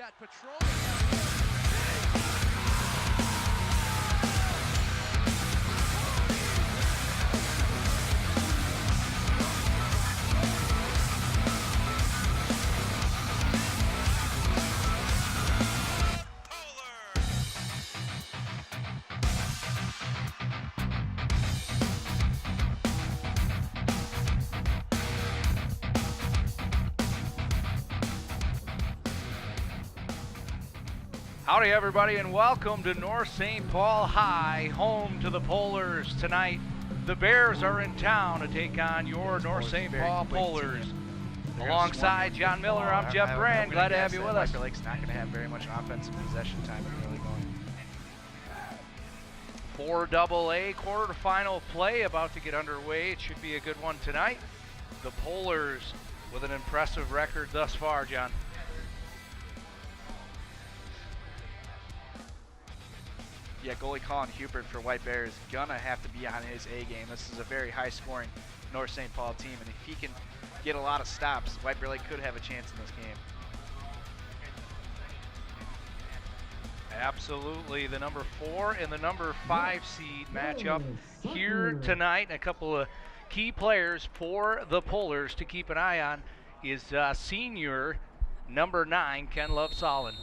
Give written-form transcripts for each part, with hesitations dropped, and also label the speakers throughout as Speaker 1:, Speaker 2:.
Speaker 1: got patrol.
Speaker 2: Howdy everybody and welcome to North St. Paul High, home to the Polars tonight. The Bears are in town to take on your North St. Paul Polars. Alongside John Miller, I'm Jeff Brand. Glad to have you with us.
Speaker 3: White Bear Lake's not going to have very much offensive possession time in the early going.
Speaker 2: 4AA quarterfinal play about to get underway. It should be a good one tonight. The Polars with an impressive record thus far, John.
Speaker 3: Yeah, goalie Colin Hubert for White Bear is going to have to be on his A game. This is a very high-scoring North St. Paul team, and if he can get a lot of stops, White Bear Lake could have a chance in this game.
Speaker 2: Absolutely. The number 4 and the number 5 seed matchup here tonight. A couple of key players for the Polars to keep an eye on is senior number 9, Ken Love-Solin.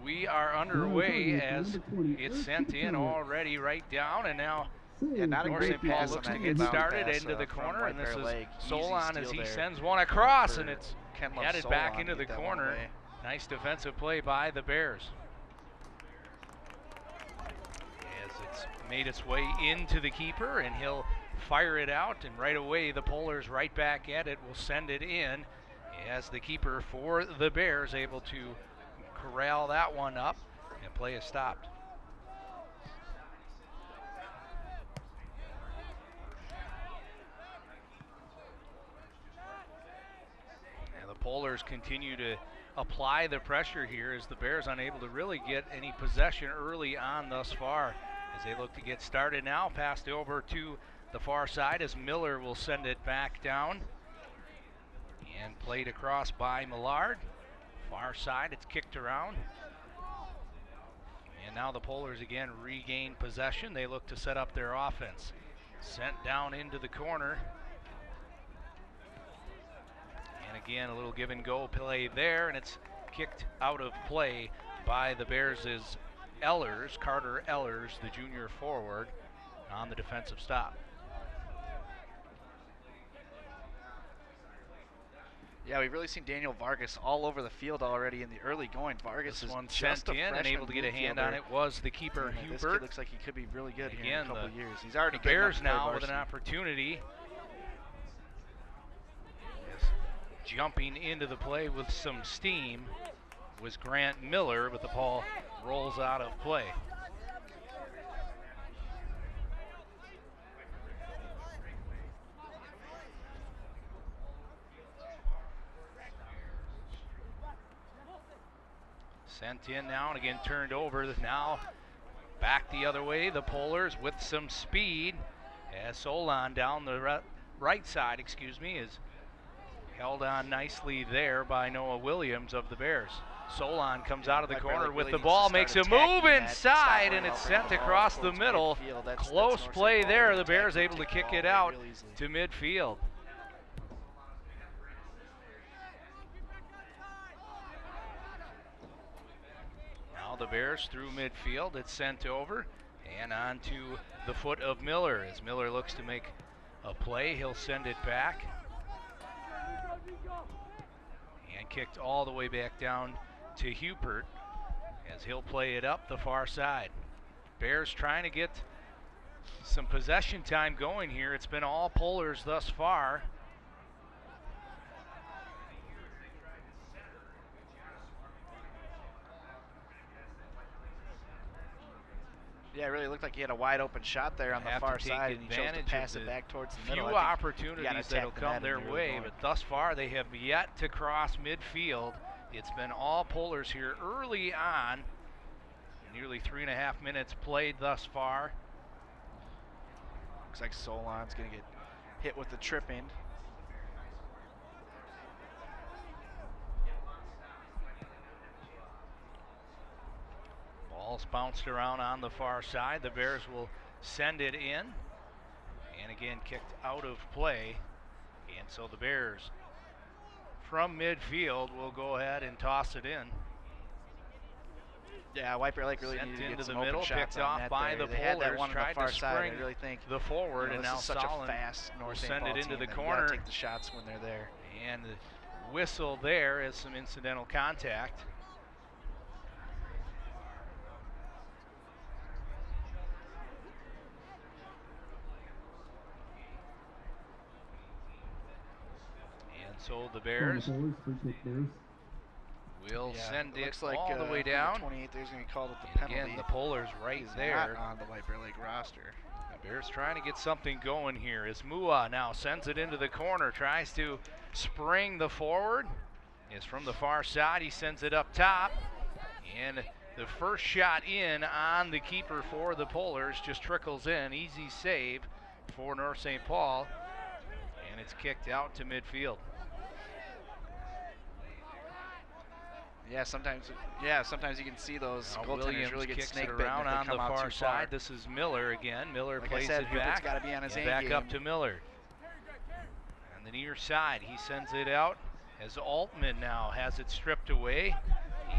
Speaker 2: We are underway as it's sent in already right down, and now North St. Paul looks to get started into the corner, and this is Solon as he sends one across, and it's headed back into the corner. Nice defensive play by the Bears. As it's made its way into the keeper, and he'll fire it out, and right away the Polars right back at it will send it in as the keeper for the Bears able to corral that one up, and play is stopped. And the Polars continue to apply the pressure here as the Bears unable to really get any possession early on thus far. As they look to get started now, passed over to the far side as Miller will send it back down. And played across by Millard. Far side, it's kicked around. And now the Polars again regain possession. They look to set up their offense. Sent down into the corner. And again, a little give and go play there, and it's kicked out of play by the Bears' Ellers, Carter Ellers, the junior forward, on the defensive stop.
Speaker 3: Yeah, we've really seen Daniel Vargas all over the field already in the early going. Vargas
Speaker 2: this
Speaker 3: is
Speaker 2: one
Speaker 3: just
Speaker 2: sent in and able to get a hand on it was the keeper, Hubert.
Speaker 3: This kid looks like he could be really good here in a couple of years. He's already
Speaker 2: the Bears now with an opportunity. Yes. Jumping into the play with some steam was Grant Miller, but the ball rolls out of play. Sent in now and again turned over. Now back the other way. The Polars with some speed as Solon down the right side, is held on nicely there by Noah Williams of the Bears. Solon comes out of the corner with the ball, makes a move inside, and it's sent across the middle. Close play there. The Bears able to kick it out to midfield. The Bears through midfield, it's sent over and on to the foot of Miller. As Miller looks to make a play, he'll send it back. And kicked all the way back down to Hubert as he'll play it up the far side. Bears trying to get some possession time going here. It's been all Polars thus far.
Speaker 3: Yeah, it really looked like he had a wide open shot there on the far side, and he chose to pass it back towards the middle.
Speaker 2: Few opportunities that'll come their way, but thus far they have yet to cross midfield. It's been all Polars here early on. Nearly 3.5 minutes played thus far.
Speaker 3: Looks like Solon's going to get hit with the tripping.
Speaker 2: Ball's bounced around on the far side. The Bears will send it in. And again, kicked out of play. And so the Bears from midfield will go ahead and toss it in.
Speaker 3: Yeah, White Bear Lake really
Speaker 2: Sent
Speaker 3: needed to
Speaker 2: into
Speaker 3: get some
Speaker 2: the middle,
Speaker 3: open shots
Speaker 2: picked
Speaker 3: on
Speaker 2: off
Speaker 3: that
Speaker 2: by
Speaker 3: there.
Speaker 2: the
Speaker 3: They had that
Speaker 2: Polars,
Speaker 3: one on the
Speaker 2: tried
Speaker 3: far
Speaker 2: to
Speaker 3: side.
Speaker 2: spring
Speaker 3: I really think
Speaker 2: the forward, and
Speaker 3: this
Speaker 2: now
Speaker 3: is such
Speaker 2: Solon
Speaker 3: a fast
Speaker 2: will
Speaker 3: North St.
Speaker 2: send
Speaker 3: Paul
Speaker 2: it into
Speaker 3: team
Speaker 2: the
Speaker 3: that
Speaker 2: corner.
Speaker 3: you gotta take the shots when they're there.
Speaker 2: And the whistle there is some incidental contact. And so the Bears will send it
Speaker 3: like,
Speaker 2: all the way down.
Speaker 3: 28 there's going to be called at the
Speaker 2: And
Speaker 3: penalty.
Speaker 2: again, the Polars right
Speaker 3: He's
Speaker 2: there.
Speaker 3: not on the White Bear Lake roster.
Speaker 2: The Bears trying to get something going here as Mua now sends it into the corner, tries to spring the forward. Is from the far side, he sends it up top. And the first shot in on the keeper for the Polars just trickles in. Easy save for North St. Paul. And it's kicked out to midfield.
Speaker 3: Sometimes you can see those
Speaker 2: Now
Speaker 3: goaltenders
Speaker 2: Williams
Speaker 3: really get
Speaker 2: kicks
Speaker 3: snake
Speaker 2: it
Speaker 3: bitten
Speaker 2: around
Speaker 3: if they
Speaker 2: on
Speaker 3: come
Speaker 2: the
Speaker 3: out
Speaker 2: far
Speaker 3: too
Speaker 2: side.
Speaker 3: far.
Speaker 2: This is Miller again. Miller
Speaker 3: Like
Speaker 2: plays
Speaker 3: I said,
Speaker 2: it
Speaker 3: Hubert's
Speaker 2: back.
Speaker 3: got to be on his
Speaker 2: And
Speaker 3: A
Speaker 2: back
Speaker 3: game.
Speaker 2: up to Miller. On the near side, he sends it out as Altman now has it stripped away.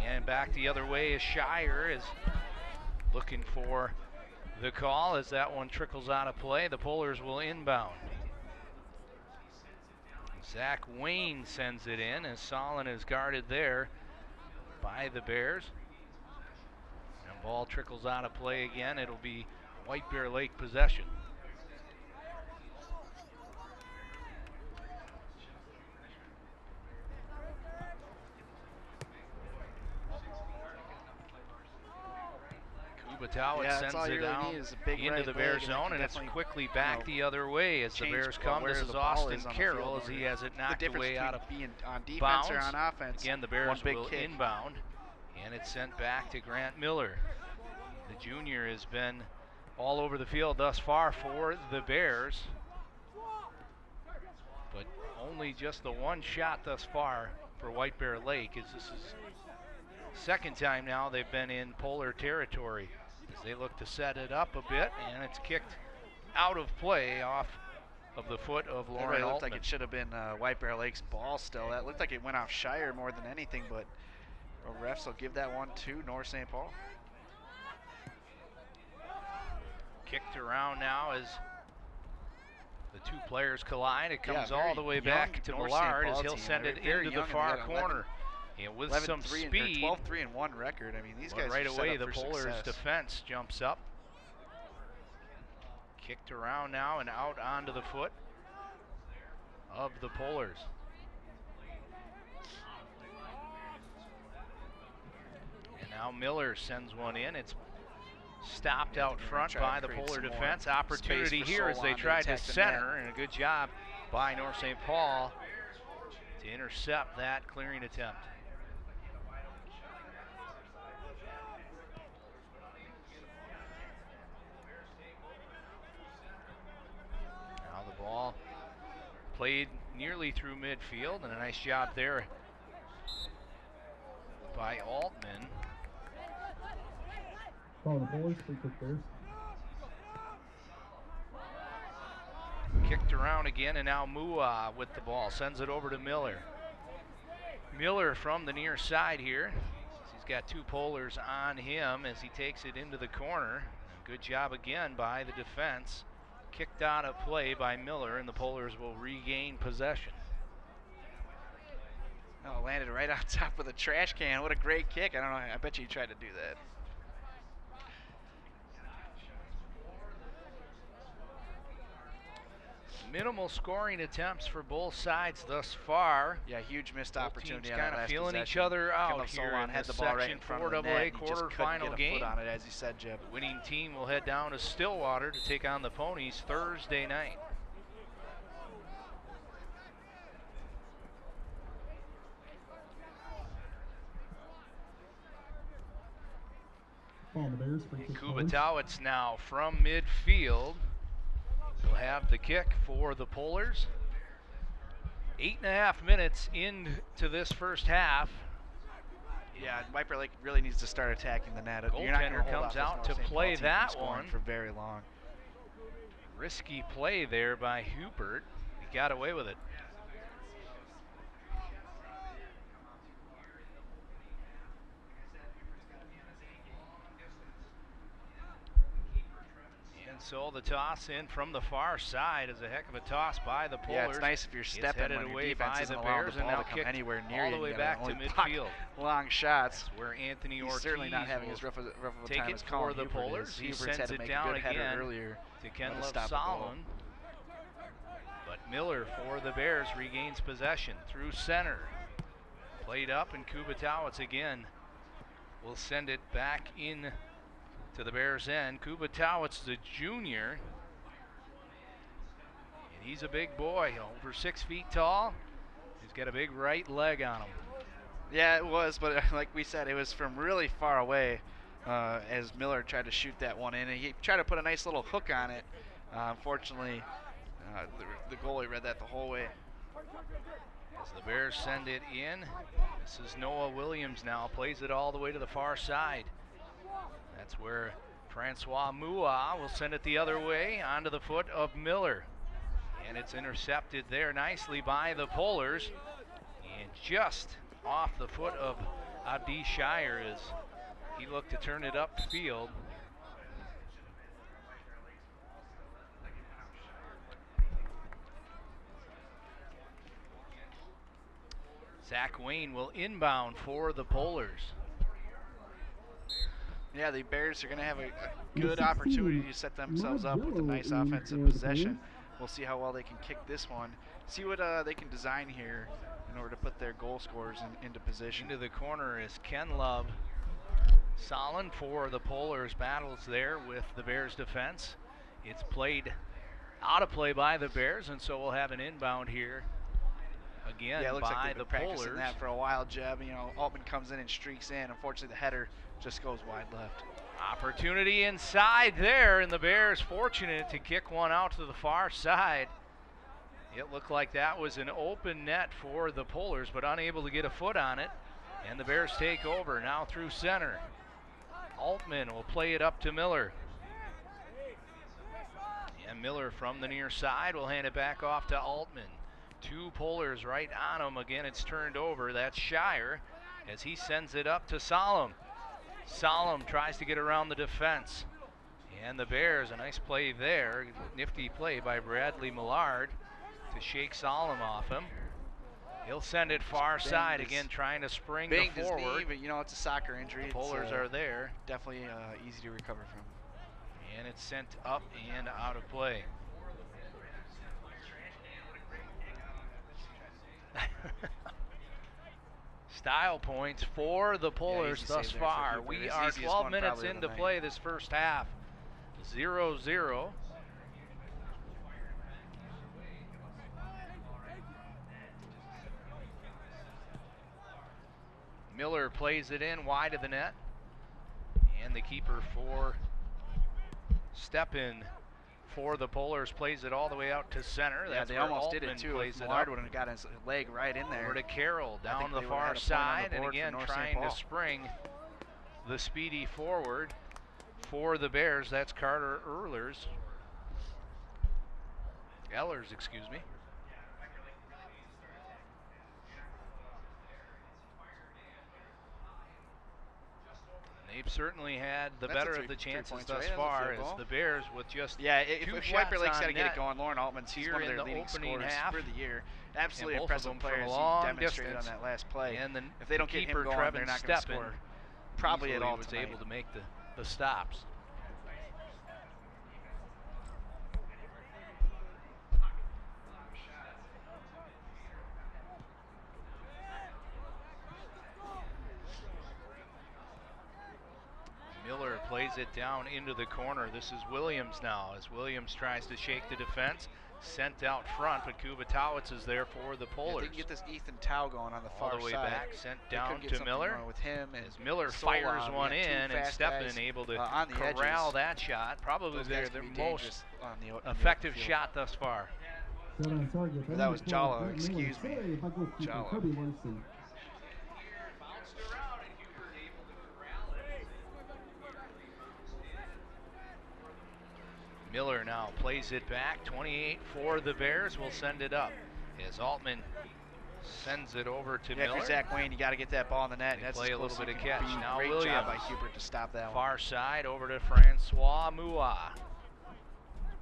Speaker 2: And back the other way as Shire is looking for the call as that one trickles out of play. The Polars will inbound. Zach Wayne sends it in as Solon is guarded there by the Bears. And ball trickles out of play again. It'll be White Bear Lake possession. Kubatowicz sends it down into the Bear zone, and it's quickly back the other way as the Bears come. This is Austin Carroll as he has it knocked away out of
Speaker 3: being on defense
Speaker 2: bounds.
Speaker 3: or on offense.
Speaker 2: Again, the Bears will
Speaker 3: kick.
Speaker 2: inbound, and it's sent back to Grant Miller. The junior has been all over the field thus far for the Bears, but only just the one shot thus far for White Bear Lake, as this is second time now they've been in Polar territory as they look to set it up a bit, and it's kicked out of play off of the foot of Lauren
Speaker 3: Altman. It looked
Speaker 2: Altman.
Speaker 3: like it should have been White Bear Lake's ball still. That looked like it went off Shire more than anything, but refs will give that one to North St. Paul.
Speaker 2: Kicked around now as the two players collide. It comes all the way back to Millard as he'll send it into the far corner. And with some speed,
Speaker 3: 12-3-1 record. I mean, these guys
Speaker 2: right
Speaker 3: are
Speaker 2: away
Speaker 3: set up
Speaker 2: the
Speaker 3: for
Speaker 2: Polars
Speaker 3: success.
Speaker 2: defense jumps up. Kicked around now and out onto the foot of the Polars. And now Miller sends one in. It's stopped out front by the Polar defense. Opportunity here as they tried to center, and a good job by North St. Paul to intercept that clearing attempt. Now the ball played nearly through midfield, and a nice job there by Altman. Kicked around again, and now Mua with the ball. Sends it over to Miller. Miller from the near side here. He's got two Polars on him as he takes it into the corner. Good job again by the defense. Kicked out of play by Miller, and the Polars will regain possession.
Speaker 3: Oh, landed right on top of the trash can. What a great kick. I don't know. I bet you he tried to do that.
Speaker 2: Minimal scoring attempts for both sides thus far.
Speaker 3: Yeah, huge missed
Speaker 2: both
Speaker 3: opportunity
Speaker 2: teams
Speaker 3: on that
Speaker 2: kind of
Speaker 3: last
Speaker 2: feeling
Speaker 3: possession.
Speaker 2: each other out here
Speaker 3: Solon
Speaker 2: in
Speaker 3: had
Speaker 2: this
Speaker 3: the ball right
Speaker 2: Section
Speaker 3: in front
Speaker 2: 4
Speaker 3: of the
Speaker 2: AA
Speaker 3: net. He just couldn't
Speaker 2: quarterfinal
Speaker 3: get a
Speaker 2: game.
Speaker 3: foot on it, as you said, Jeb.
Speaker 2: The winning team will head down to Stillwater to take on the Ponies Thursday night. Kubatowicz now from midfield. Go will have the kick for the Polars. 8.5 minutes into this first half.
Speaker 3: Yeah, White Bear Lake really needs to start attacking the net. You're not going to
Speaker 2: Goaltender
Speaker 3: hold
Speaker 2: comes
Speaker 3: off
Speaker 2: out
Speaker 3: this
Speaker 2: to
Speaker 3: North St. Paul
Speaker 2: play
Speaker 3: team from
Speaker 2: that
Speaker 3: scoring
Speaker 2: one.
Speaker 3: for very long.
Speaker 2: Risky play there by Hubert. He got away with it. And so the toss in from the far side is a heck of a toss by the Polars.
Speaker 3: Yeah, it's nice if you're stepping when your defense isn't allowing the ball to come anywhere near
Speaker 2: all
Speaker 3: you.
Speaker 2: the way back to midfield.
Speaker 3: Long shots.
Speaker 2: That's where Anthony
Speaker 3: He's
Speaker 2: Ortiz
Speaker 3: certainly not having as rough of a
Speaker 2: take
Speaker 3: time
Speaker 2: it
Speaker 3: as
Speaker 2: for
Speaker 3: Colin
Speaker 2: the
Speaker 3: Hubert
Speaker 2: Polars.
Speaker 3: is.
Speaker 2: He
Speaker 3: Hubert's
Speaker 2: sends
Speaker 3: had to
Speaker 2: it
Speaker 3: make
Speaker 2: down
Speaker 3: a good header
Speaker 2: again
Speaker 3: earlier
Speaker 2: to Ken
Speaker 3: to stop the goal.
Speaker 2: Solomon. But Miller for the Bears regains possession through center. Played up, and Kubatowicz again will send it back in to the Bears' end. Kubatowicz is a junior, and he's a big boy, over 6 feet tall. He's got a big right leg on him.
Speaker 3: Yeah, it was, but like we said, it was from really far away as Miller tried to shoot that one in. And he tried to put a nice little hook on it. Unfortunately, the goalie read that the whole way.
Speaker 2: As the Bears send it in, this is Noah Williams now, plays it all the way to the far side. That's where Francois Mua will send it the other way onto the foot of Miller. And it's intercepted there nicely by the Polars. And just off the foot of Abdi Shire as he looked to turn it upfield. Zach Wayne will inbound for the Polars.
Speaker 3: Yeah, the Bears are going to have a good opportunity to set themselves up with a nice offensive possession. We'll see how well they can kick this one. See what they can design here in order to put their goal scorers into position.
Speaker 2: Into the corner is Ken Love. Solon for the Polars battles there with the Bears defense. It's played out of play by the Bears, and so we'll have an inbound here again
Speaker 3: yeah, it looks
Speaker 2: by
Speaker 3: like they've been practicing
Speaker 2: Polars.
Speaker 3: that for a while, Jeb. You know, Altman comes in and streaks in. Unfortunately, the header just goes wide left.
Speaker 2: Opportunity inside there, and the Bears fortunate to kick one out to the far side. It looked like that was an open net for the Polars, but unable to get a foot on it. And the Bears take over now through center. Altman will play it up to Miller. And Miller from the near side will hand it back off to Altman. 2 Polars right on him. Again, it's turned over. That's Shire as he sends it up to Solom. Solom tries to get around the defense. And the Bears, a nice play there. Nifty play by Bradley Millard to shake Solom off him. He'll send it far side again, trying to spring to forward.
Speaker 3: His knee, but you know, it's a soccer injury.
Speaker 2: The Polars are there.
Speaker 3: Definitely easy to recover from.
Speaker 2: And it's sent up and out of play. Style points for the Polars thus far. We are 12 minutes into play this first half. 0-0. Miller plays it in wide of the net. And the keeper for Steppen for the Polars plays it all the way out to center.
Speaker 3: Yeah,
Speaker 2: That's
Speaker 3: they
Speaker 2: where
Speaker 3: almost
Speaker 2: Altman
Speaker 3: did it too.
Speaker 2: Plays
Speaker 3: Millard would have got his leg right in there.
Speaker 2: Over to Carroll down the far side, and again trying to spring the speedy forward for the Bears. That's Carter Ellers, excuse me. They've certainly had the better of the chances thus far, as the Bears with just
Speaker 3: if White Bear Lake's got to get it going, Lauren Altman's
Speaker 2: here
Speaker 3: one of
Speaker 2: in
Speaker 3: their
Speaker 2: the
Speaker 3: leading
Speaker 2: opening
Speaker 3: scorers
Speaker 2: half
Speaker 3: for the year. Absolutely impressive player, as he demonstrated on that last play.
Speaker 2: And
Speaker 3: if they don't get him going, they're not going to score. Probably at all
Speaker 2: was
Speaker 3: tonight.
Speaker 2: able to make the stops. Miller plays it down into the corner. This is Williams now, as Williams tries to shake the defense. sent out front, but Kubatowicz is there for the Polars.
Speaker 3: If they can get this Ethan Tau going on the far
Speaker 2: all the way
Speaker 3: side,
Speaker 2: back, sent down to Miller.
Speaker 3: With him and
Speaker 2: as Miller
Speaker 3: Solon,
Speaker 2: fires one in, and Steppen able to corral that shot. Probably their most effective shot thus far.
Speaker 3: That was Jala, excuse me. Jala.
Speaker 2: Miller now plays it back. 28 for the Bears. Will send it up as Altman sends it over to Miller.
Speaker 3: If you're Zach Wayne, you got to get that ball in the net.
Speaker 2: They play a little bit of catch. Now
Speaker 3: Great
Speaker 2: Williams
Speaker 3: job by Hubert to stop that
Speaker 2: far
Speaker 3: one.
Speaker 2: side over to Francois Mua.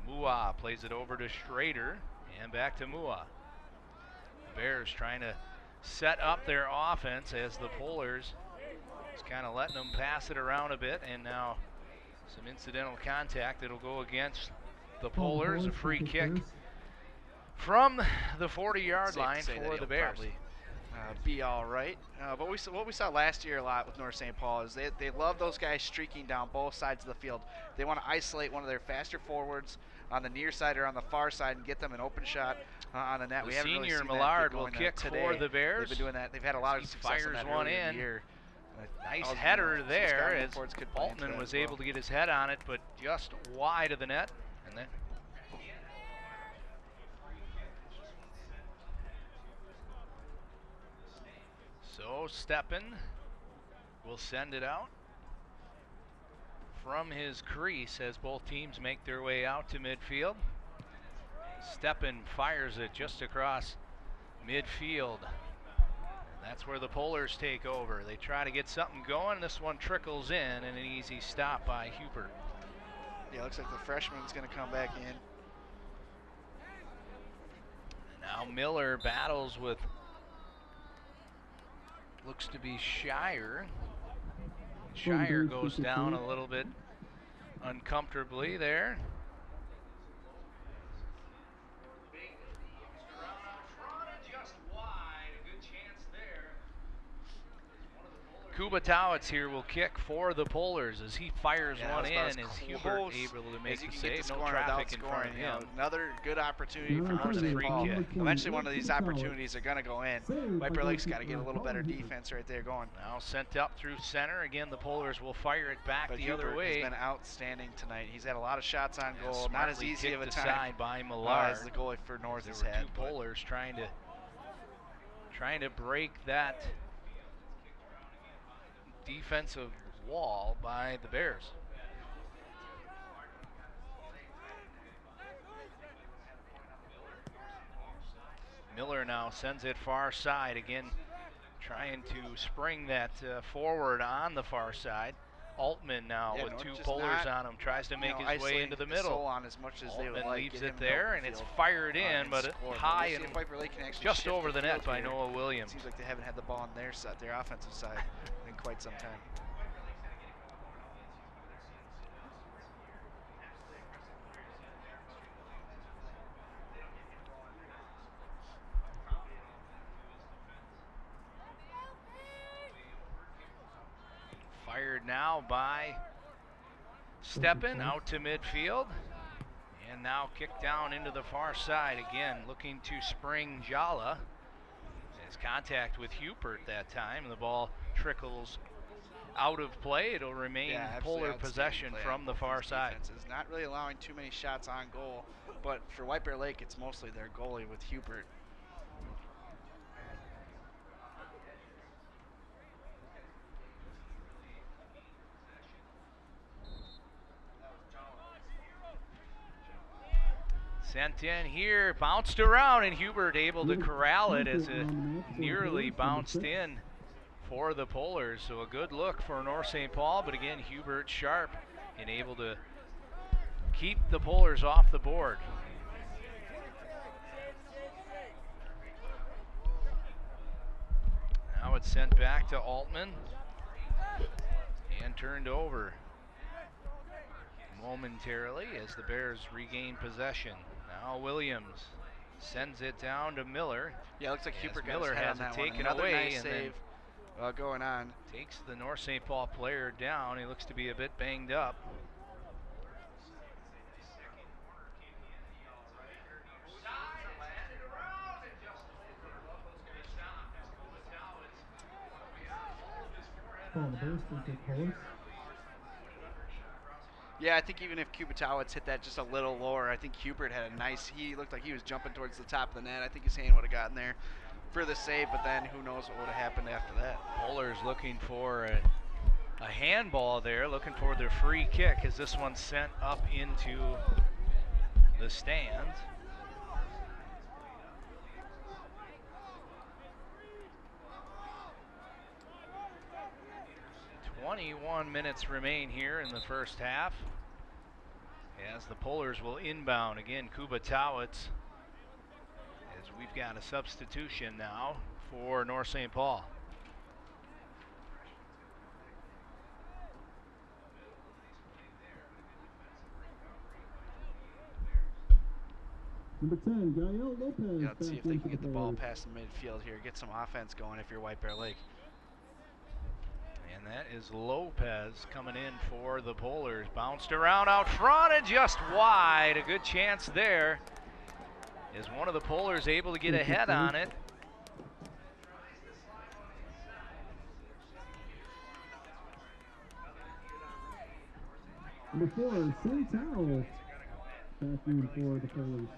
Speaker 2: Mua plays it over to Schrader and back to Mua. The Bears trying to set up their offense as the Polars is kind of letting them pass it around a bit, and now some incidental contact. It'll go against the Polars. A free kick from the 40-yard line for the Bears.
Speaker 3: Be all right. But what we saw last year a lot with North St. Paul is they love those guys streaking down both sides of the field. They want to isolate one of their faster forwards on the near side or on the far side and get them an open shot on the net.
Speaker 2: The
Speaker 3: we haven't
Speaker 2: senior
Speaker 3: really seen
Speaker 2: Millard
Speaker 3: that
Speaker 2: will kick
Speaker 3: today.
Speaker 2: for the Bears.
Speaker 3: They've been doing that. They've had a lot of success on that
Speaker 2: one
Speaker 3: in
Speaker 2: in.
Speaker 3: the year.
Speaker 2: Nice header there as Altman was able to get his head on it, but just wide of the net. And then so Steppen will send it out from his crease as both teams make their way out to midfield. Steppen fires it just across midfield. That's where the Polars take over. They try to get something going. This one trickles in, and an easy stop by Hubert.
Speaker 3: Yeah, looks like the freshman's going to come back in.
Speaker 2: Now Miller battles with, looks to be Shire. Shire goes down a little bit uncomfortably there. Kubatowicz here will kick for the Polars as he fires one in. Is Hubert able to make the save? No traffic in front of him.
Speaker 3: Another good opportunity for North St. Paul. Eventually one of these opportunities are going to go in. Viper Lake's got to get a little better defense right there going.
Speaker 2: Now sent up through center. Again, the Polars will fire it back the other way.
Speaker 3: He's been outstanding tonight. He's had a lot of shots on goal. Not as easy of a time
Speaker 2: by Millard
Speaker 3: as the goalie for North has
Speaker 2: had.
Speaker 3: Two
Speaker 2: Polars trying to break that defensive wall by the Bears. Miller now sends it far side again, trying to spring that forward on the far side. Altman now with two Polars on him tries to make his way into the middle.
Speaker 3: As much as
Speaker 2: Altman
Speaker 3: they would like,
Speaker 2: leaves it there, and it's fired in, but high and just over the net by Noah Williams.
Speaker 3: Seems like they haven't had the ball on their side, their offensive side, in quite some time.
Speaker 2: Fired now by Steppen out to midfield, and now kicked down into the far side again, looking to spring Jala. Has contact with Hubert that time. The ball trickles out of play. It'll remain Polar possession from the far side.
Speaker 3: Is not really allowing too many shots on goal, but for White Bear Lake, it's mostly their goalie with Hubert.
Speaker 2: Sent in here, bounced around, and Hubert able to corral it as it nearly bounced in for the Polars. So a good look for North St. Paul, but again, Hubert sharp and able to keep the Polars off the board. Now it's sent back to Altman and turned over momentarily as the Bears regain possession. Now Williams sends it down to Miller.
Speaker 3: Yeah, looks like Hubert
Speaker 2: Miller has it taken away,
Speaker 3: nice
Speaker 2: and
Speaker 3: save going on.
Speaker 2: Takes the North St. Paul player down. He looks to be a bit banged up.
Speaker 3: Yeah, I think even if Kubatowicz hit that just a little lower, I think Hubert had a nice. He looked like he was jumping towards the top of the net. I think his hand would have gotten there for the save, but then who knows what would have happened after that.
Speaker 2: Polars looking for a handball there, looking for their free kick as this one's sent up into the stands. .21 minutes remain here in the first half as the Polars will inbound. Again, Kubatowicz, as we've got a substitution now for North St. Paul.
Speaker 1: Number 10, Gael Lopez.
Speaker 3: Let's see if they can get the ball past the midfield here, get some offense going if you're White Bear Lake.
Speaker 2: And that is Lopez coming in for the Polars. Bounced around out front and just wide. A good chance there. Is one of the Polars able to get ahead on it?
Speaker 1: Number 4, Santao. Back in for the Polars.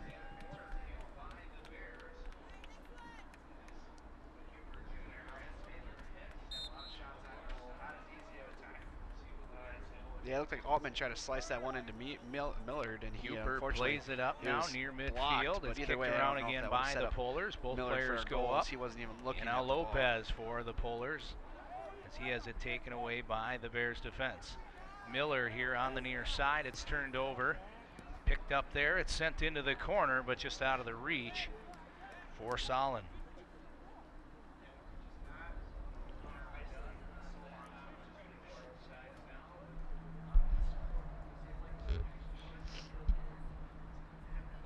Speaker 3: Yeah, it looked like Altman tried to slice that one into Millard, and he
Speaker 2: Hubert
Speaker 3: unfortunately
Speaker 2: plays it up now near midfield.
Speaker 3: Blocked,
Speaker 2: it's kicked around again by the Polars. Both
Speaker 3: Millard
Speaker 2: players go
Speaker 3: goals.
Speaker 2: up.
Speaker 3: He wasn't even looking
Speaker 2: and now
Speaker 3: at the
Speaker 2: Lopez
Speaker 3: ball.
Speaker 2: for the Polars as he has it taken away by the Bears defense. Miller here on the near side. It's turned over. Picked up there. It's sent into the corner, but just out of the reach for Solon.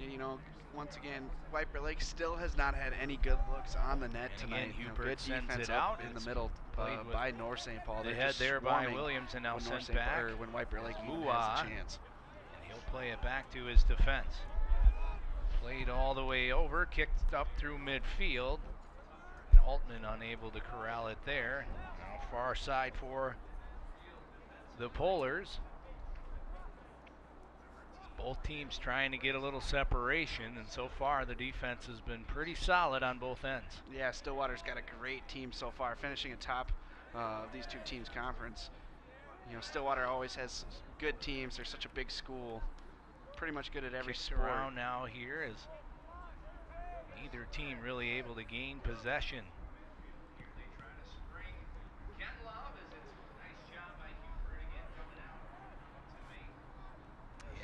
Speaker 3: You know, once again, White Bear Lake still has not had any good looks on the net
Speaker 2: And
Speaker 3: tonight.
Speaker 2: again,
Speaker 3: Good
Speaker 2: sends
Speaker 3: defense
Speaker 2: it out
Speaker 3: in the
Speaker 2: It's
Speaker 3: middle
Speaker 2: played
Speaker 3: by North St. Paul.
Speaker 2: The
Speaker 3: They're
Speaker 2: head
Speaker 3: just
Speaker 2: there by
Speaker 3: swarming
Speaker 2: Williams and now
Speaker 3: when
Speaker 2: sent
Speaker 3: St.
Speaker 2: back.
Speaker 3: Or when White Bear Lake even
Speaker 2: Mua,
Speaker 3: has a chance.
Speaker 2: and he'll play it back to his defense. Played all the way over, kicked up through midfield. Altman unable to corral it there. Now far side for the Polars. Both teams trying to get a little separation, and so far the defense has been pretty solid on both ends.
Speaker 3: Yeah, Stillwater's got a great team so far, finishing atop of these two teams' conference. You know, Stillwater always has good teams. They're such a big school. Pretty much good at every
Speaker 2: Kicked
Speaker 3: sport.
Speaker 2: around now here is neither team really able to gain possession.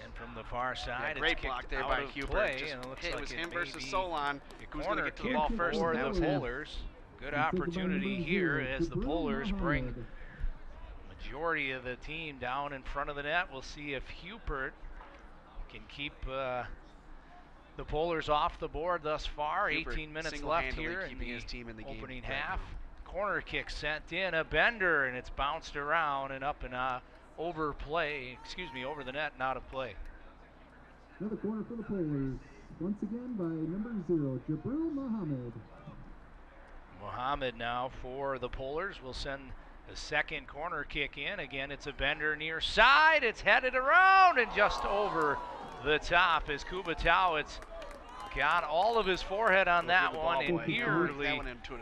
Speaker 2: And from the far side,
Speaker 3: great
Speaker 2: it's
Speaker 3: block there
Speaker 2: out
Speaker 3: by
Speaker 2: of
Speaker 3: Hubert.
Speaker 2: play,
Speaker 3: Just
Speaker 2: and it looks
Speaker 3: hit,
Speaker 2: like
Speaker 3: it was him
Speaker 2: may
Speaker 3: versus
Speaker 2: be
Speaker 3: Solon.
Speaker 2: a
Speaker 3: Who's going to
Speaker 2: corner
Speaker 3: get to the
Speaker 2: kick
Speaker 3: ball first?
Speaker 2: for
Speaker 3: and
Speaker 2: the
Speaker 3: that was
Speaker 2: Polars. Good opportunity here as the Polars bring majority of the team down in front of the net. We'll see if Hubert can keep the Polars off the board thus far.
Speaker 3: Hubert
Speaker 2: 18 minutes left here in
Speaker 3: keeping
Speaker 2: the
Speaker 3: his team in the
Speaker 2: opening
Speaker 3: game.
Speaker 2: half. Corner kick sent in, a bender, and it's bounced around and up and over the net and out of play.
Speaker 1: Another corner for the Polars. Once again by number 0, Jabril Mohammed.
Speaker 2: Mohammed now for the Polars will send the second corner kick in. Again, it's a bender near side. It's headed around and just over the top as Kubatowicz got all of his forehead on that one and nearly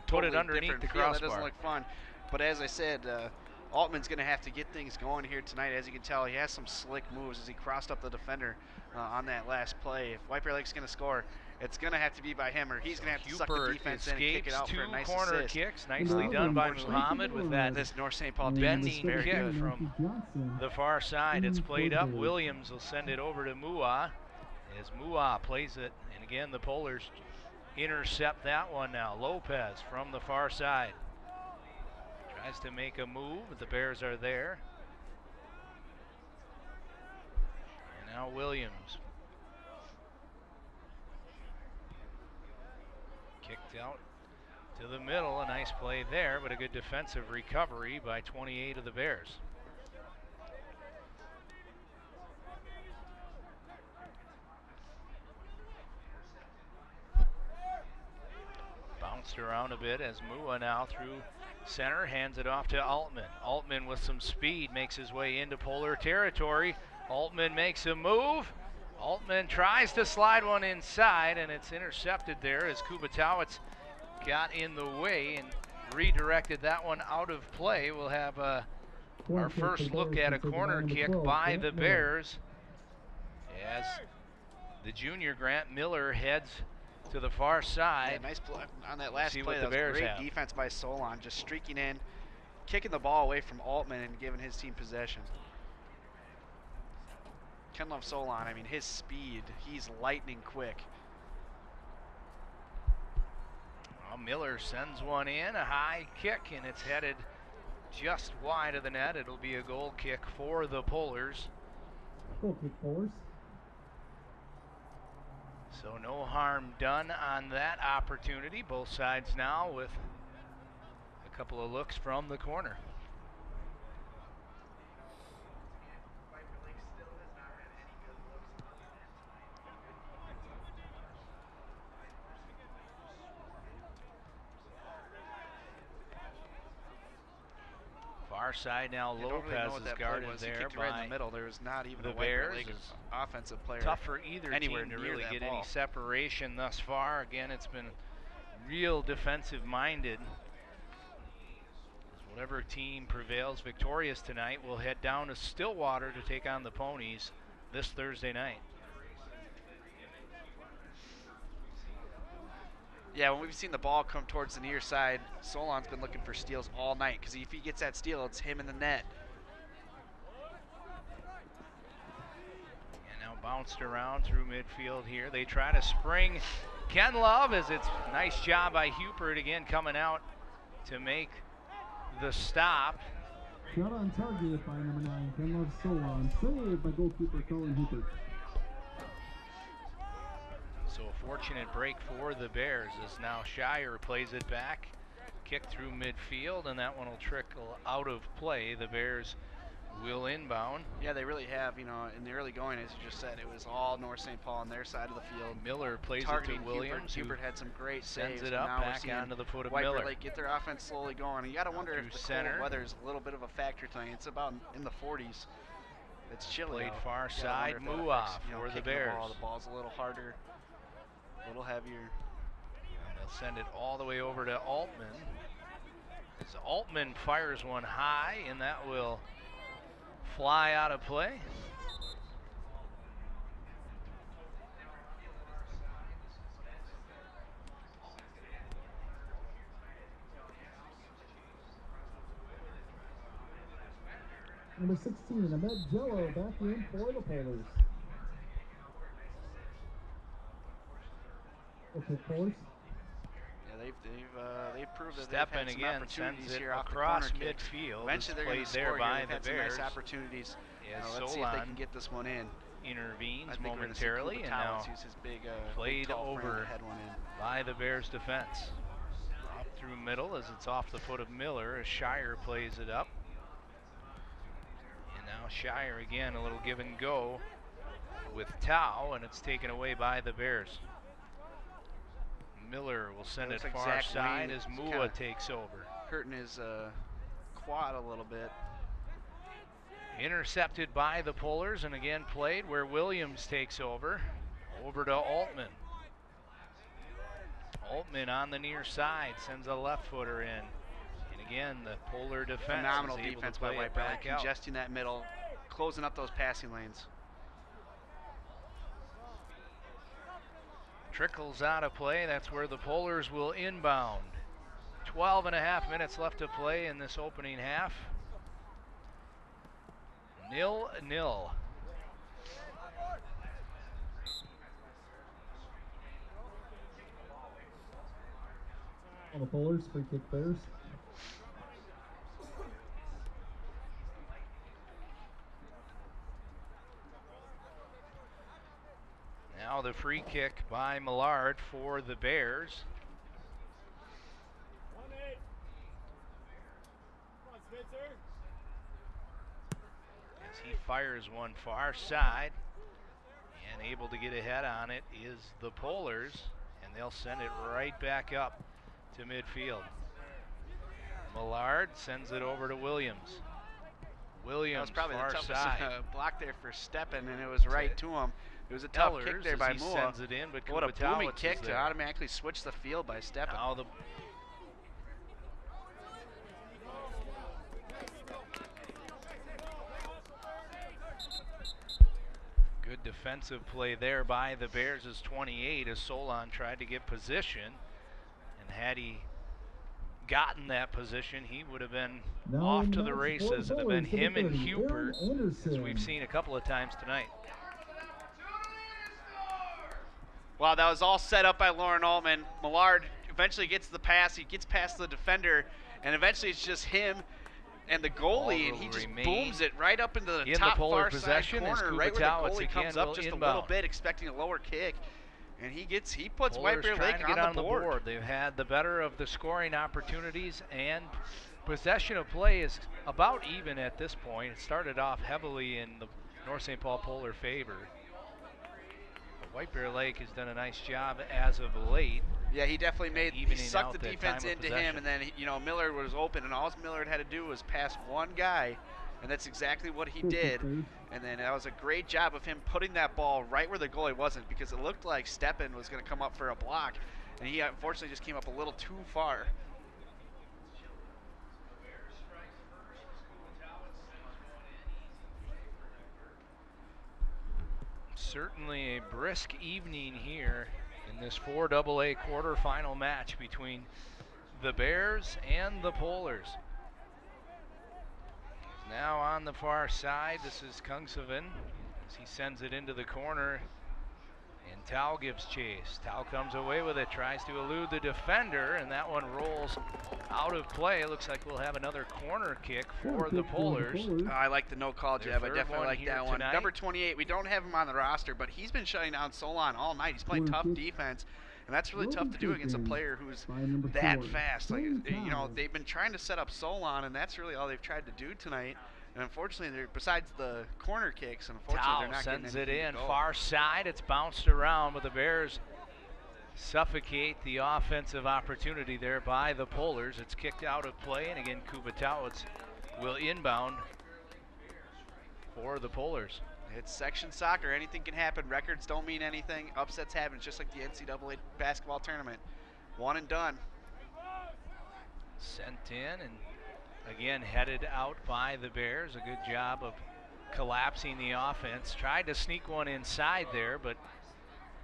Speaker 2: put it underneath the crossbar.
Speaker 3: That doesn't look fun. But as I said, Altman's going to have to get things going here tonight. As you can tell, he has some slick moves as he crossed up the defender on that last play. If White Bear Lake's going to score, it's going to have to be by him, or he's going to have to suck the defense in and kick it out for a nice
Speaker 2: corner
Speaker 3: assist.
Speaker 2: kicks, nicely done by Muhammad with that
Speaker 3: This North St. Paul
Speaker 2: bending
Speaker 3: defense
Speaker 2: kick
Speaker 3: very good.
Speaker 2: from the far side. It's played up. Williams will send it over to Mua as Mua plays it. And again, the Polars intercept that one now. Lopez from the far side tries to make a move, but the Bears are there. And now Williams. Kicked out to the middle, a nice play there, but a good defensive recovery by 28 of the Bears. Bounced around a bit as Mua now through Center hands it off to Altman. Altman with some speed makes his way into Polar territory. Altman makes a move. Altman tries to slide one inside, and it's intercepted there as Kubatowicz got in the way and redirected that one out of play. We'll have our first look at a corner kick by the Bears as the junior Grant Miller heads to the far side.
Speaker 3: Yeah, nice play on that last play.
Speaker 2: That was
Speaker 3: great defense by Solon, just streaking in, kicking the ball away from Altman and giving his team possession. Ken Love Solon, I mean, his speed, he's lightning quick.
Speaker 2: Well, Miller sends one in, a high kick, and it's headed just wide of the net. It'll be a goal kick for the Polars.
Speaker 1: Goal kick, Polars.
Speaker 2: So no harm done on that opportunity. Both sides now with a couple of looks from the corner. Far side now, Lopez is guarded there by
Speaker 3: right in the middle. There was not even
Speaker 2: the
Speaker 3: a
Speaker 2: Bears.
Speaker 3: Offensive player.
Speaker 2: Tough for either
Speaker 3: anywhere
Speaker 2: team to
Speaker 3: near
Speaker 2: really get
Speaker 3: ball.
Speaker 2: any separation thus far. Again, it's been real defensive minded. Whatever team prevails victorious tonight will head down to Stillwater to take on the Ponies this Thursday night.
Speaker 3: Yeah, when we've seen the ball come towards the near side, Solon's been looking for steals all night because if he gets that steal, it's him in the net.
Speaker 2: And now bounced around through midfield here. They try to spring Ken Love as it's nice job by Hupert again coming out to make the stop.
Speaker 1: Shot on target by number 9, Ken Love Solon. Saved by goalkeeper Colin Hupert.
Speaker 2: So a fortunate break for the Bears as now Shire plays it back. Kick through midfield, and that one will trickle out of play. The Bears will inbound.
Speaker 3: Yeah, they really have. You know, in the early going, as you just said, it was all North St. Paul on their side of the field.
Speaker 2: Miller plays it to Williams.
Speaker 3: Hubert had some great saves.
Speaker 2: Sends it up back onto the foot of
Speaker 3: White
Speaker 2: Miller.
Speaker 3: Lake get their offense slowly going. And you got to wonder if the cold weather is a little bit of a factor tonight. It's about in the 40s. It's chilly.
Speaker 2: Played far side, move off for the Bears.
Speaker 3: The ball's a little harder, a little heavier.
Speaker 2: And they'll send it all the way over to Altman. As Altman fires one high, and that will fly out of play.
Speaker 1: Number 16, Ahmed Jello back in for the Polars. Okay, Polars.
Speaker 3: They've proved that
Speaker 2: Step
Speaker 3: they've
Speaker 2: in
Speaker 3: had some
Speaker 2: again,
Speaker 3: opportunities
Speaker 2: sends it
Speaker 3: here off
Speaker 2: across
Speaker 3: the corner kick.
Speaker 2: midfield.
Speaker 3: Eventually they're going to
Speaker 2: there
Speaker 3: score
Speaker 2: by
Speaker 3: here. They've had
Speaker 2: the
Speaker 3: some
Speaker 2: Bears.
Speaker 3: nice opportunities.
Speaker 2: Yes,
Speaker 3: Let's see if they can get this one in.
Speaker 2: Intervenes
Speaker 3: I think
Speaker 2: momentarily and now
Speaker 3: use his big,
Speaker 2: played
Speaker 3: big tall frame
Speaker 2: over
Speaker 3: to head one in.
Speaker 2: by the Bears defense. Up through middle as it's off the foot of Miller as Shire plays it up. And now Shire again, a little give and go with Tao, and it's taken away by the Bears. Miller will send it far side as Mua takes over.
Speaker 3: Hurting his quad a little bit.
Speaker 2: Intercepted by the Polars and again played where Williams takes over to Altman. Altman on the near side sends a left footer in. And again, the Polar defense
Speaker 3: Phenomenal
Speaker 2: is able
Speaker 3: defense
Speaker 2: to play
Speaker 3: by White
Speaker 2: it back out.
Speaker 3: Congesting that middle, closing up those passing lanes.
Speaker 2: Trickles out of play. That's where the Polars will inbound. 12.5 minutes left to play in this opening half. 0-0.
Speaker 1: On the Polars, free kick Bears.
Speaker 2: Now the free kick by Millard for the Bears. As he fires one far side, and able to get ahead on it is the Polars, and they'll send it right back up to midfield. Millard sends it over to Williams. Williams,
Speaker 3: that was probably
Speaker 2: far
Speaker 3: the toughest
Speaker 2: side.
Speaker 3: block there for Steppen, and it was right to him. It was a tough kick there by Mua.
Speaker 2: Sends it in, but
Speaker 3: what a booming kick to
Speaker 2: there.
Speaker 3: automatically switch the field by Steppen.
Speaker 2: Now good defensive play there by the Bears as 28 as Solon tried to get position, and had he gotten that position, he would have been off to the races. It would have been him and Hubert, as we've seen a couple of times tonight.
Speaker 3: Wow, that was all set up by Lauren Altman. Millard eventually gets the pass. He gets past the defender, and eventually it's just him and the goalie, and he just booms it right up into the top far side corner, right where the goalie comes up just a little bit, expecting a lower kick. And he puts White Bear Lake on the board.
Speaker 2: They've had the better of the scoring opportunities, and possession of play is about even at this point. It started off heavily in the North St. Paul Polar favor. But White Bear Lake has done a nice job as of late.
Speaker 3: Yeah, he definitely he sucked the defense into him, and then Millard was open, and all Millard had to do was pass one guy, and that's exactly what he did. And then that was a great job of him putting that ball right where the goalie wasn't, because it looked like Steppen was going to come up for a block, and he unfortunately just came up a little too far.
Speaker 2: Certainly a brisk evening here in this 4AA quarterfinal match between the Bears and the Polars. Now on the far side, this is Kungshaven as he sends it into the corner, and Tau gives chase. Tau comes away with it, tries to elude the defender, and that one rolls out of play. It looks like we'll have another corner kick for the Polars.
Speaker 3: I like the no call jab. I definitely like that one. Number 28, we don't have him on the roster, but he's been shutting down Solon all night. He's playing tough defense, and that's really tough to do against a player who's that fast. Like, they've been trying to set up Solon, and that's really all they've tried to do tonight. And unfortunately, besides the corner kicks, unfortunately, they're not getting
Speaker 2: sends it in far side. It's bounced around, but the Bears suffocate the offensive opportunity there by the Polars. It's kicked out of play, and again, Kubatowicz will inbound for the Polars.
Speaker 3: It's section soccer. Anything can happen. Records don't mean anything. Upsets happen, just like the NCAA basketball tournament. One and done.
Speaker 2: Sent in, and again headed out by the Bears. A good job of collapsing the offense. Tried to sneak one inside there, but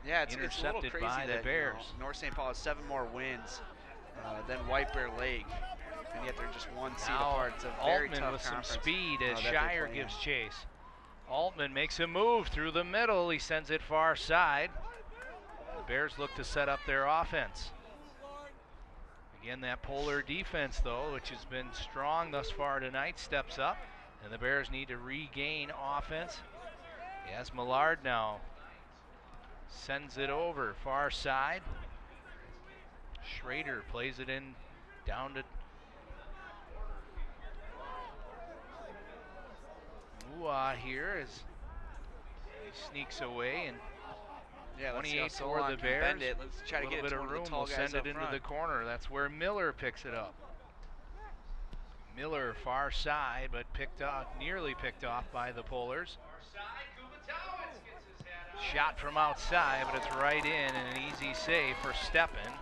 Speaker 3: yeah, it's
Speaker 2: intercepted
Speaker 3: a little crazy
Speaker 2: by
Speaker 3: that,
Speaker 2: the Bears.
Speaker 3: North St. Paul has 7 more wins than White Bear Lake, and yet they're just one seed apart. It's a very
Speaker 2: Altman
Speaker 3: tough
Speaker 2: with
Speaker 3: conference,
Speaker 2: some speed as Shire gives chase. Altman makes a move through the middle. He sends it far side. The Bears look to set up their offense. Again, that Polar defense, though, which has been strong thus far tonight, steps up, and the Bears need to regain offense. As Millard now sends it over far side. Schrader plays it in down to Mua here as he sneaks away, and 28 for the Bears.
Speaker 3: Let's try to get it to one of the tall guys
Speaker 2: send it into the corner. That's where Miller picks it up. Miller far side, but nearly picked off by the Polars. Shot from outside, but it's right in, and an easy save for Steppen.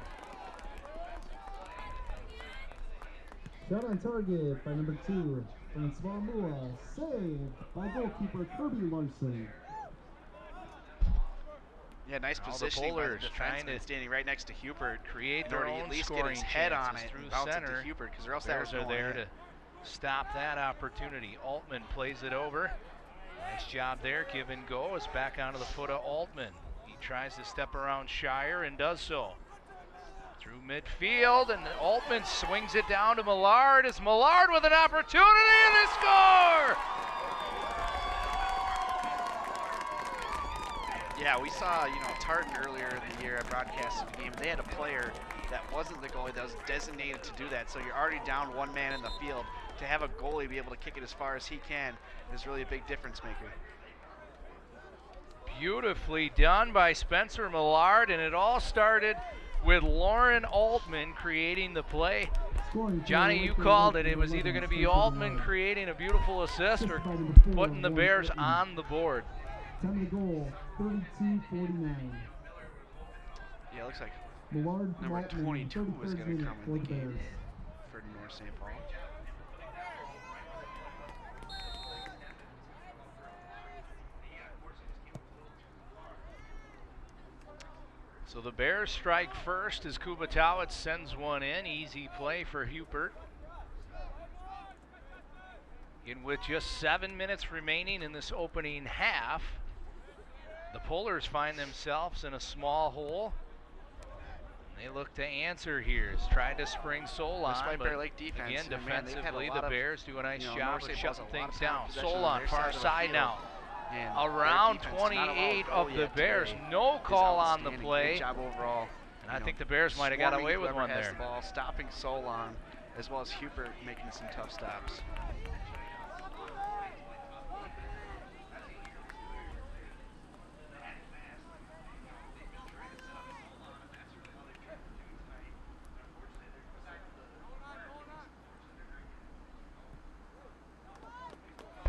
Speaker 1: Shot on target by number 2, Francois Mua, saved by goalkeeper Kirby Larson.
Speaker 3: Yeah, nice positioning by the defenseman standing right next to Hubert.
Speaker 2: Create their own
Speaker 3: at least
Speaker 2: scoring
Speaker 3: get his head on it
Speaker 2: through
Speaker 3: and bounce
Speaker 2: center.
Speaker 3: it to Hubert, because or else that was
Speaker 2: are there to stop that opportunity. Altman plays it over. Nice job there, give and go. It's back onto the foot of Altman. He tries to step around Shire and does so. Through midfield, and Altman swings it down to Millard. Is Millard with an opportunity, and they score!
Speaker 3: Yeah, we saw, Tartan earlier in the year at broadcasting the game. They had a player that wasn't the goalie that was designated to do that. So you're already down one man in the field. To have a goalie be able to kick it as far as he can is really a big difference maker.
Speaker 2: Beautifully done by Spencer Millard, and it all started with Lauren Altman creating the play.
Speaker 1: Scoring for
Speaker 2: Johnny, you
Speaker 1: White Bear
Speaker 2: called
Speaker 1: Lake,
Speaker 2: it. It
Speaker 1: number
Speaker 2: was either
Speaker 1: 11,
Speaker 2: going to be
Speaker 1: Stacy
Speaker 2: Altman
Speaker 1: Bernard.
Speaker 2: creating a beautiful assist or
Speaker 1: Assisted by number 4,
Speaker 2: putting the
Speaker 1: Lauren
Speaker 2: Bears
Speaker 1: Altman.
Speaker 2: on the board.
Speaker 1: Time of the goal, 32-49.
Speaker 3: Yeah, it looks like
Speaker 1: Millard from
Speaker 3: number
Speaker 1: Altman,
Speaker 3: 22 was
Speaker 1: 33rd
Speaker 3: going to
Speaker 1: minute
Speaker 3: come
Speaker 1: for
Speaker 3: in
Speaker 1: the
Speaker 3: the game
Speaker 1: Bears.
Speaker 3: for North St. Paul.
Speaker 2: So the Bears strike first as Kubatowicz sends one in. Easy play for Hupert. And with just 7 minutes remaining in this opening half, the Polars find themselves in a small hole. They look to answer here. Has tried to spring Solon,
Speaker 3: This White
Speaker 2: but
Speaker 3: Bear Lake defense,
Speaker 2: again,
Speaker 3: man, they've had a
Speaker 2: defensively,
Speaker 3: lot
Speaker 2: the
Speaker 3: of,
Speaker 2: Bears do a nice job
Speaker 3: North
Speaker 2: of
Speaker 3: St. Paul's
Speaker 2: shutting
Speaker 3: a lot
Speaker 2: things
Speaker 3: of time
Speaker 2: down.
Speaker 3: possession on
Speaker 2: Solon,
Speaker 3: their
Speaker 2: far
Speaker 3: side of the
Speaker 2: side
Speaker 3: field.
Speaker 2: now.
Speaker 3: And their
Speaker 2: Around
Speaker 3: defense, not allowed
Speaker 2: 28
Speaker 3: a
Speaker 2: of
Speaker 3: goal
Speaker 2: the
Speaker 3: yet
Speaker 2: Bears.
Speaker 3: today,
Speaker 2: No
Speaker 3: is
Speaker 2: call on the
Speaker 3: outstanding.
Speaker 2: play.
Speaker 3: Good job overall.
Speaker 2: And I think the Bears might have got away with one
Speaker 3: has
Speaker 2: there.
Speaker 3: The ball, stopping Solon, as well as Hupert making some tough stops.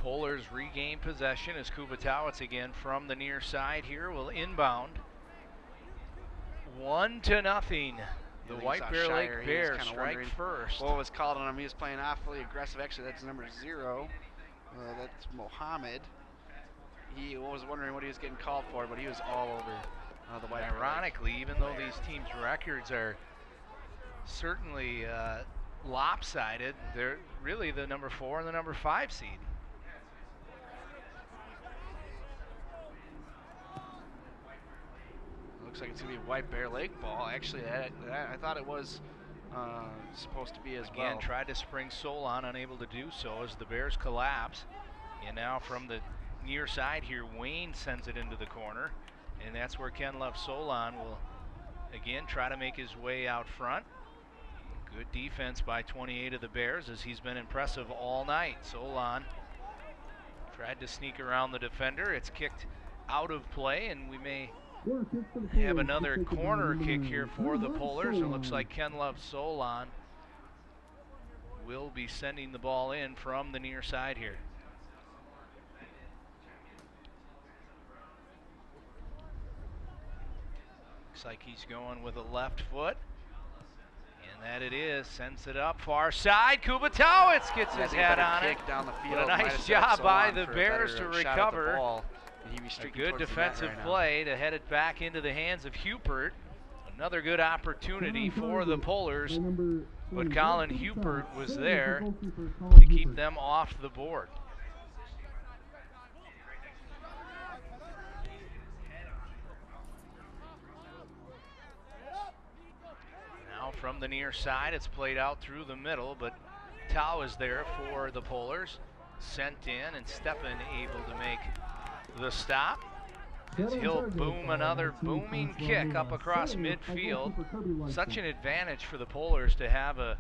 Speaker 2: Polars regain possession as Kubatowicz again from the near side here will inbound. 1-0. The White Bear Lake Bears strike first.
Speaker 3: What was called on him? He was playing awfully aggressive. Actually, that's number 0. That's Mohammed. He was wondering what he was getting called for, but he was all over the White Bear Lake.
Speaker 2: Ironically, even though these teams' records are certainly lopsided, they're really the number 4 and the number 5 seed.
Speaker 3: Looks like it's going to be White Bear Lake ball. Actually, I thought it was supposed to be as well.
Speaker 2: Again, tried to spring Solon, unable to do so as the Bears collapse. And now from the near side here, Wayne sends it into the corner. And that's where Ken Love Solon will again try to make his way out front. Good defense by 28 of the Bears as he's been impressive all night. Solon tried to sneak around the defender. It's kicked out of play, and we may have another corner kick here for the Polars. It looks like Ken Love Solon will be sending the ball in from the near side here. Looks like he's going with a left foot. And that it is. Sends it up far side. Kubatowicz gets his head on it.
Speaker 3: Down the field.
Speaker 2: But a nice job by the Bears to recover. A good defensive play to head it back into the hands of Hupert. Another good opportunity for the Polars, but Colin Hupert was there to keep them off the board. Now from the near side, it's played out through the middle, but Tao is there for the Polars. Sent in, and Steppen able to make the stop. As he'll boom another booming kick up across midfield. Such an advantage for the Polars to have a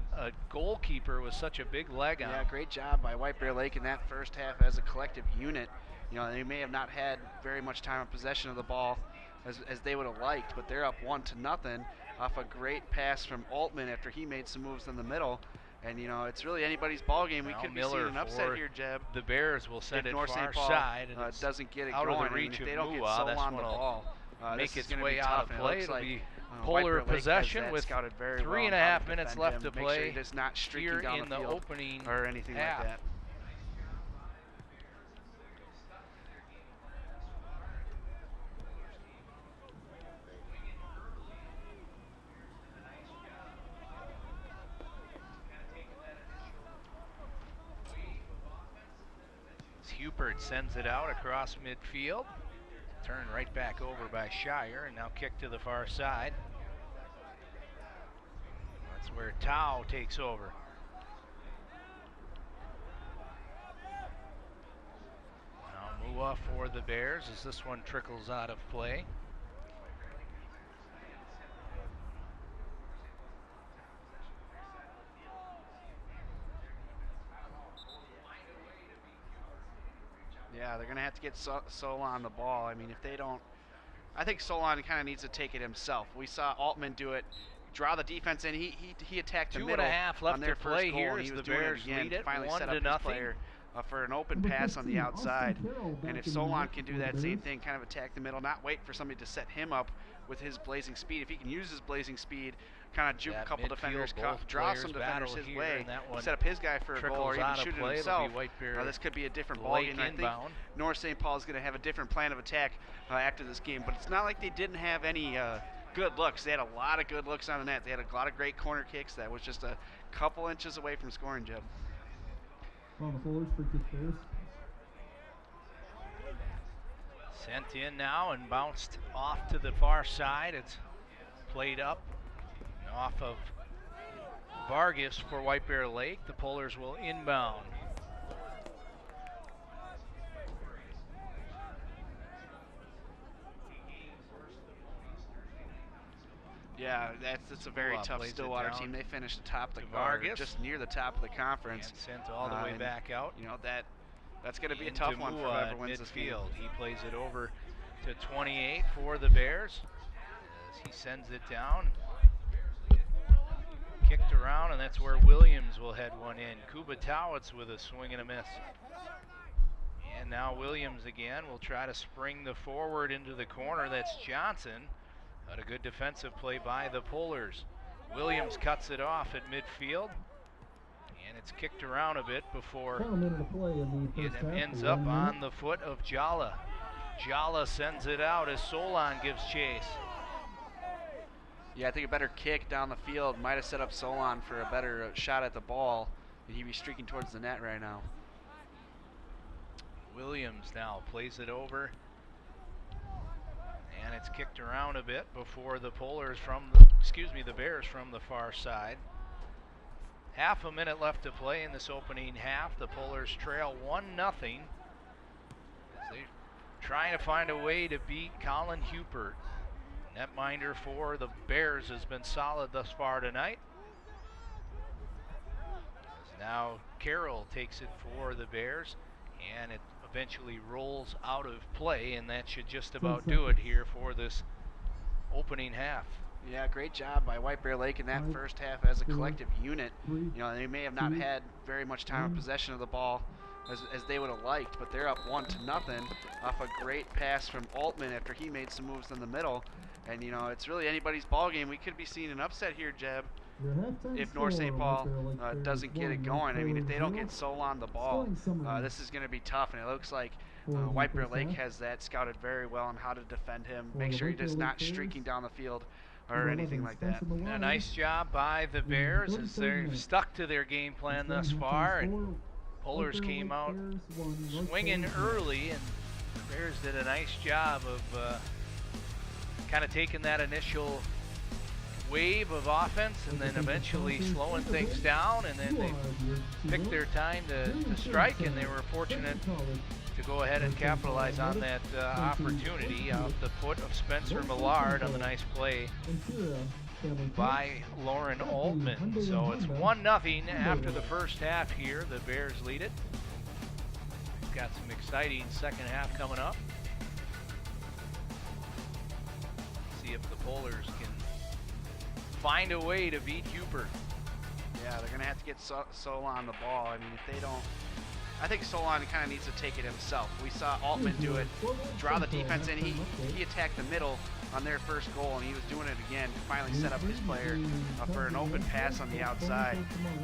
Speaker 2: goalkeeper with such a big leg on.
Speaker 3: Yeah, great job by White Bear Lake in that first half as a collective unit. They may have not had very much time of possession of the ball as they would have liked, but they're up 1-0 off a great pass from Altman after he made some moves in the middle. And it's really anybody's ball game. We could be seeing an upset here, Jeb.
Speaker 2: The Bears will send it
Speaker 3: North
Speaker 2: far
Speaker 3: St. Paul,
Speaker 2: side, and
Speaker 3: doesn't get it
Speaker 2: out
Speaker 3: going.
Speaker 2: of the reach
Speaker 3: if they don't
Speaker 2: of
Speaker 3: get
Speaker 2: Mua.
Speaker 3: Sol
Speaker 2: That's
Speaker 3: on the
Speaker 2: one
Speaker 3: ball,
Speaker 2: make
Speaker 3: this
Speaker 2: its
Speaker 3: is gonna
Speaker 2: way
Speaker 3: be
Speaker 2: out
Speaker 3: tough.
Speaker 2: of
Speaker 3: And
Speaker 2: play.
Speaker 3: it looks
Speaker 2: It'll
Speaker 3: like
Speaker 2: be
Speaker 3: White Bear
Speaker 2: Polar
Speaker 3: Lake has
Speaker 2: possession
Speaker 3: that
Speaker 2: with
Speaker 3: scouted very
Speaker 2: 3.5
Speaker 3: well how to
Speaker 2: minutes
Speaker 3: defend
Speaker 2: left
Speaker 3: him,
Speaker 2: to
Speaker 3: make sure
Speaker 2: play
Speaker 3: he does not streaking
Speaker 2: here
Speaker 3: down
Speaker 2: in
Speaker 3: the
Speaker 2: the
Speaker 3: field
Speaker 2: opening
Speaker 3: or anything
Speaker 2: half.
Speaker 3: like that.
Speaker 2: Hupert sends it out across midfield. Turned right back over by Shire, and now kick to the far side. That's where Tao takes over. Now Mua for the Bears as this one trickles out of play.
Speaker 3: Yeah, they're going to have to get Sol on the ball. I mean, if they don't I think Solon kind of needs to take it himself. We saw Altman do it, draw the defense in. He attacked the middle
Speaker 2: 2.5
Speaker 3: on
Speaker 2: left
Speaker 3: their
Speaker 2: to play
Speaker 3: first goal,
Speaker 2: here
Speaker 3: and
Speaker 2: as
Speaker 3: he was
Speaker 2: the
Speaker 3: doing
Speaker 2: Bears
Speaker 3: it again.
Speaker 2: lead it
Speaker 3: Finally set
Speaker 2: 1-0.
Speaker 3: up his player for an open
Speaker 1: Number
Speaker 3: pass on the
Speaker 1: 15,
Speaker 3: outside.
Speaker 1: Austin Carroll back
Speaker 3: And if
Speaker 1: in
Speaker 3: Solon
Speaker 1: net
Speaker 3: can do
Speaker 1: for the
Speaker 3: that same
Speaker 1: Bears.
Speaker 3: thing, kind of attack the middle, not wait for somebody to set him up with his blazing speed. If he can use his blazing speed, kind of juke
Speaker 2: That
Speaker 3: a couple
Speaker 2: midfield,
Speaker 3: defenders,
Speaker 2: both
Speaker 3: draw
Speaker 2: players
Speaker 3: some defenders
Speaker 2: battle
Speaker 3: his
Speaker 2: here,
Speaker 3: way,
Speaker 2: and that one
Speaker 3: set up his guy for a goal,
Speaker 2: trickles
Speaker 3: or even
Speaker 2: out of
Speaker 3: shoot it
Speaker 2: play.
Speaker 3: himself.
Speaker 2: It'll be White Bear
Speaker 3: This could be a different
Speaker 2: Lake
Speaker 3: ballgame. I think
Speaker 2: inbound.
Speaker 3: North St. Paul is going to have a different plan of attack after this game, but it's not like they didn't have any good looks. They had a lot of good looks on the net. They had a lot of great corner kicks that was just a couple inches away from scoring, Jeb.
Speaker 1: On the forwards for kick Bears.
Speaker 2: Sent in now and bounced off to the far side. It's played up and off of Vargas for White Bear Lake. The Polars will inbound.
Speaker 3: Yeah, that's a very tough
Speaker 2: plays it
Speaker 3: Stillwater
Speaker 2: down
Speaker 3: team. They finished atop the
Speaker 2: to
Speaker 3: guard,
Speaker 2: Vargas.
Speaker 3: just near the top of the conference.
Speaker 2: And sent all the way
Speaker 3: and,
Speaker 2: back out.
Speaker 3: You know, that's going to be a
Speaker 2: Into
Speaker 3: tough one for
Speaker 2: Mua
Speaker 3: whoever
Speaker 2: at
Speaker 3: wins this game.
Speaker 2: midfield. He plays it over to 28 for the Bears as he sends it down. Kicked around, and that's where Williams will head one in. Kubatowicz with a swing and a miss. And now Williams again will try to spring the forward into the corner. That's Johnson. But a good defensive play by the Polars. Williams cuts it off at midfield. And it's kicked around a bit before
Speaker 1: Final minute of play in the
Speaker 2: it
Speaker 1: first half.
Speaker 2: ends
Speaker 1: 1
Speaker 2: up
Speaker 1: minute.
Speaker 2: on the foot of Jala. Jala sends it out as Solon gives chase.
Speaker 3: Yeah, I think a better kick down the field might have set up Solon for a better shot at the ball, and he'd be streaking towards the net right now.
Speaker 2: Williams now plays it over. And it's kicked around a bit before the Polars the Bears from the far side. Half a minute left to play in this opening half. The Polars trail 1-0 as they're trying to find a way to beat Colin Hupert. Netminder for the Bears has been solid thus far tonight. As now Carroll takes it for the Bears, and it eventually rolls out of play, and that should just about do it here for this opening half.
Speaker 3: Yeah, great job by White Bear Lake in that first half as a collective unit. You know, they may have not had very much time of possession of the ball as they would have liked, but they're up 1-0 off a great pass from Altman after he made some moves in the middle. And, you know, it's really anybody's ball game. We could be seeing an upset here, Jeb,
Speaker 1: Your halftime
Speaker 3: if North St.
Speaker 1: score,
Speaker 3: Paul
Speaker 1: White Bear Lake Bears
Speaker 3: doesn't get it
Speaker 1: 1,
Speaker 3: going. I mean, if they don't get
Speaker 1: Zero.
Speaker 3: Solon the ball,
Speaker 1: Scoring summary.
Speaker 3: this is going to be tough. And it looks like
Speaker 1: For the
Speaker 3: White Bear
Speaker 1: first
Speaker 3: Lake
Speaker 1: half.
Speaker 3: has that scouted very well on how to defend him.
Speaker 1: For
Speaker 3: Make
Speaker 1: the
Speaker 3: sure
Speaker 1: White
Speaker 3: he's
Speaker 1: Bear
Speaker 3: not
Speaker 1: Lake
Speaker 3: streaking
Speaker 1: Bears,
Speaker 3: down the field or anything like that.
Speaker 2: A nice job by the Bears as they've stuck to their game plan thus far, and Polars came out swinging early, and the Bears did a nice job of kind of taking that initial wave of offense and then eventually slowing things down, and then they picked their time to strike, and they were fortunate to go ahead and capitalize on that opportunity off the foot of Spencer Millard on the nice play by Lauren Altman. So it's 1-0 after the first half here. The Bears lead it. We've got some exciting second half coming up. See if the Polars can find a way to beat Hubert.
Speaker 3: Yeah, they're going to have to get Solon the ball. I mean, if they don't, I think Solon kind of needs to take it himself. We saw Altman do it, draw the defense in. He attacked the middle on their first goal, and he was doing it again to finally set up his player for an open pass on the outside.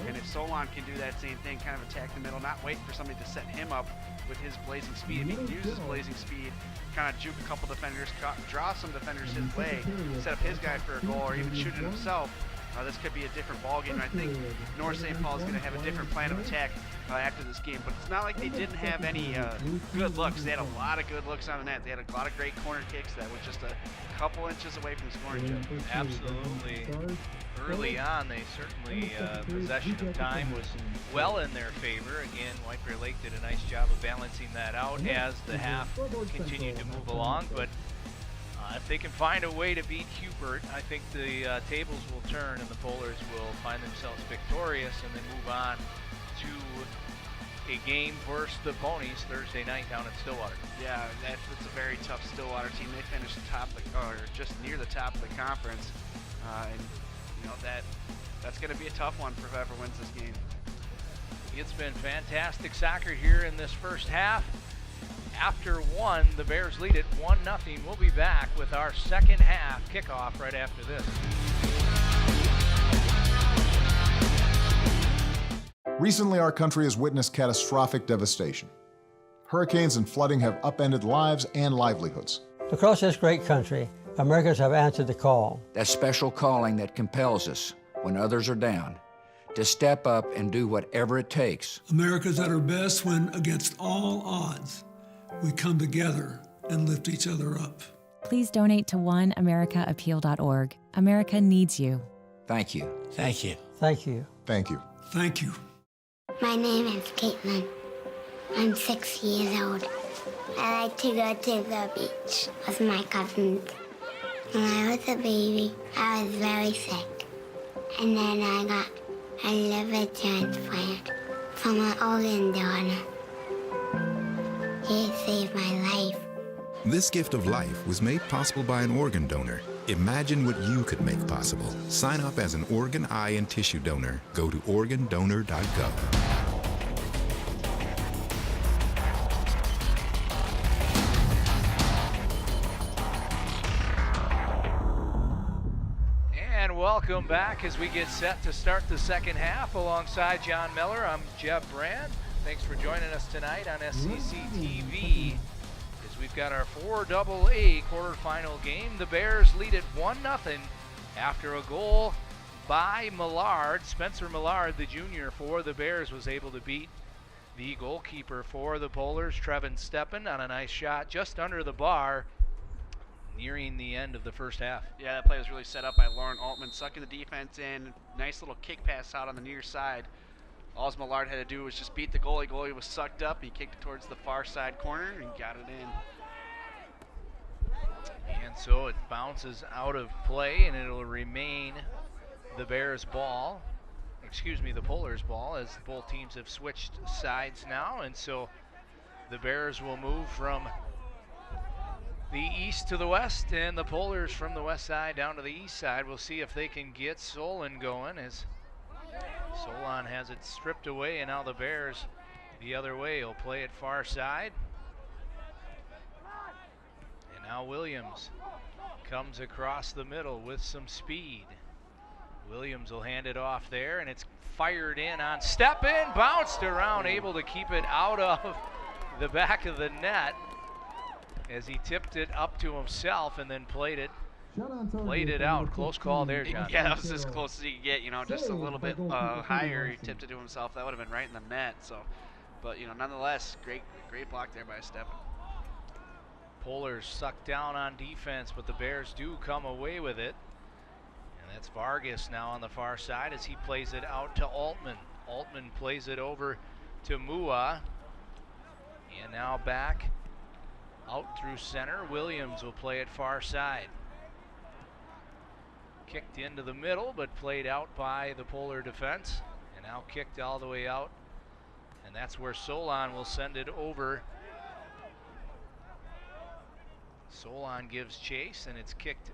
Speaker 3: And if Solon can do that same thing, kind of attack the middle, not wait for somebody to set him up with his blazing speed. If he can use his blazing speed, kind of juke a couple defenders, draw some defenders his way, set up his guy for a goal, or even shoot it himself, this could be a different ballgame. I think North St. Paul is going to have a different plan of attack after this game. But it's not like they didn't have any good looks. They had a lot of good looks on the net. They had a lot of great corner kicks that was just a couple inches away from scoring.
Speaker 2: Absolutely. Early on, they certainly, possession of time was well in their favor. Again, White Bear Lake did a nice job of balancing that out as the half continued to move along. But if they can find a way to beat Hubert, I think the tables will turn and the Polars will find themselves victorious and then move on to a game versus the Ponies Thursday night down in Stillwater.
Speaker 3: Yeah, that's a very tough Stillwater team. They finished or just near the top of the conference, and you know that's going to be a tough one for whoever wins this game.
Speaker 2: It's been fantastic soccer here in this first half. After one, the Bears lead it 1-0. We'll be back with our second half kickoff right after this.
Speaker 4: Recently, our country has witnessed catastrophic devastation. Hurricanes and flooding have upended lives and livelihoods.
Speaker 5: Across this great country, Americans have answered the call.
Speaker 6: That special calling that compels us, when others are down, to step up and do whatever it takes.
Speaker 7: America's at her best when, against all odds, we come together and lift each other up.
Speaker 8: Please donate to oneamericaappeal.org. America needs you.
Speaker 6: Thank you.
Speaker 5: Thank you. Thank you.
Speaker 4: Thank you.
Speaker 7: Thank you.
Speaker 9: My name is Caitlin. I'm 6 years old. I like to go to the beach with my cousins. When I was a baby, I was very sick. And then I got a liver transplant from an organ donor. He saved my life.
Speaker 10: This gift of life was made possible by an organ donor. Imagine what you could make possible. Sign up as an organ, eye, and tissue donor. Go to organdonor.gov.
Speaker 2: And welcome back as we get set to start the second half alongside John Miller. I'm Jeb Brand. Thanks for joining us tonight on SCC TV. We've got our 4AA quarterfinal game. The Bears lead it 1-0 after a goal by Millard. Spencer Millard, the junior for the Bears, was able to beat the goalkeeper for the Polars, Trevin Steppen, on a nice shot just under the bar, nearing the end of the first half.
Speaker 3: Yeah, that play was really set up by Lauren Altman, sucking the defense in. Nice little kick pass out on the near side. All Millard had to do was just beat the goalie. Goalie was sucked up. He kicked it towards the far side corner and got it in.
Speaker 2: And so it bounces out of play, and it'll remain the Bears' ball. Excuse me, the Polars' ball, as both teams have switched sides now. And so the Bears will move from the east to the west, and the Polars from the west side down to the east side. We'll see if they can get Solon going, as Solon has it stripped away, and now the Bears the other way will play it far side. And now Williams comes across the middle with some speed. Williams will hand it off there, and it's fired in on Steppen, bounced around, able to keep it out of the back of the net as he tipped it up to himself and then played it out. Close call there, John.
Speaker 3: Yeah, that was as close as he could get, you know, just a little bit higher. He tipped it to himself. That would have been right in the net. So, but, you know, nonetheless, great block there by Steppen.
Speaker 2: Polars sucked down on defense, but the Bears do come away with it. And that's Vargas now on the far side as he plays it out to Altman. Altman plays it over to Mua. And now back out through center. Williams will play it far side. Kicked into the middle, but played out by the Polar defense. And now kicked all the way out. And that's where Solon will send it over. Solon gives chase, and it's kicked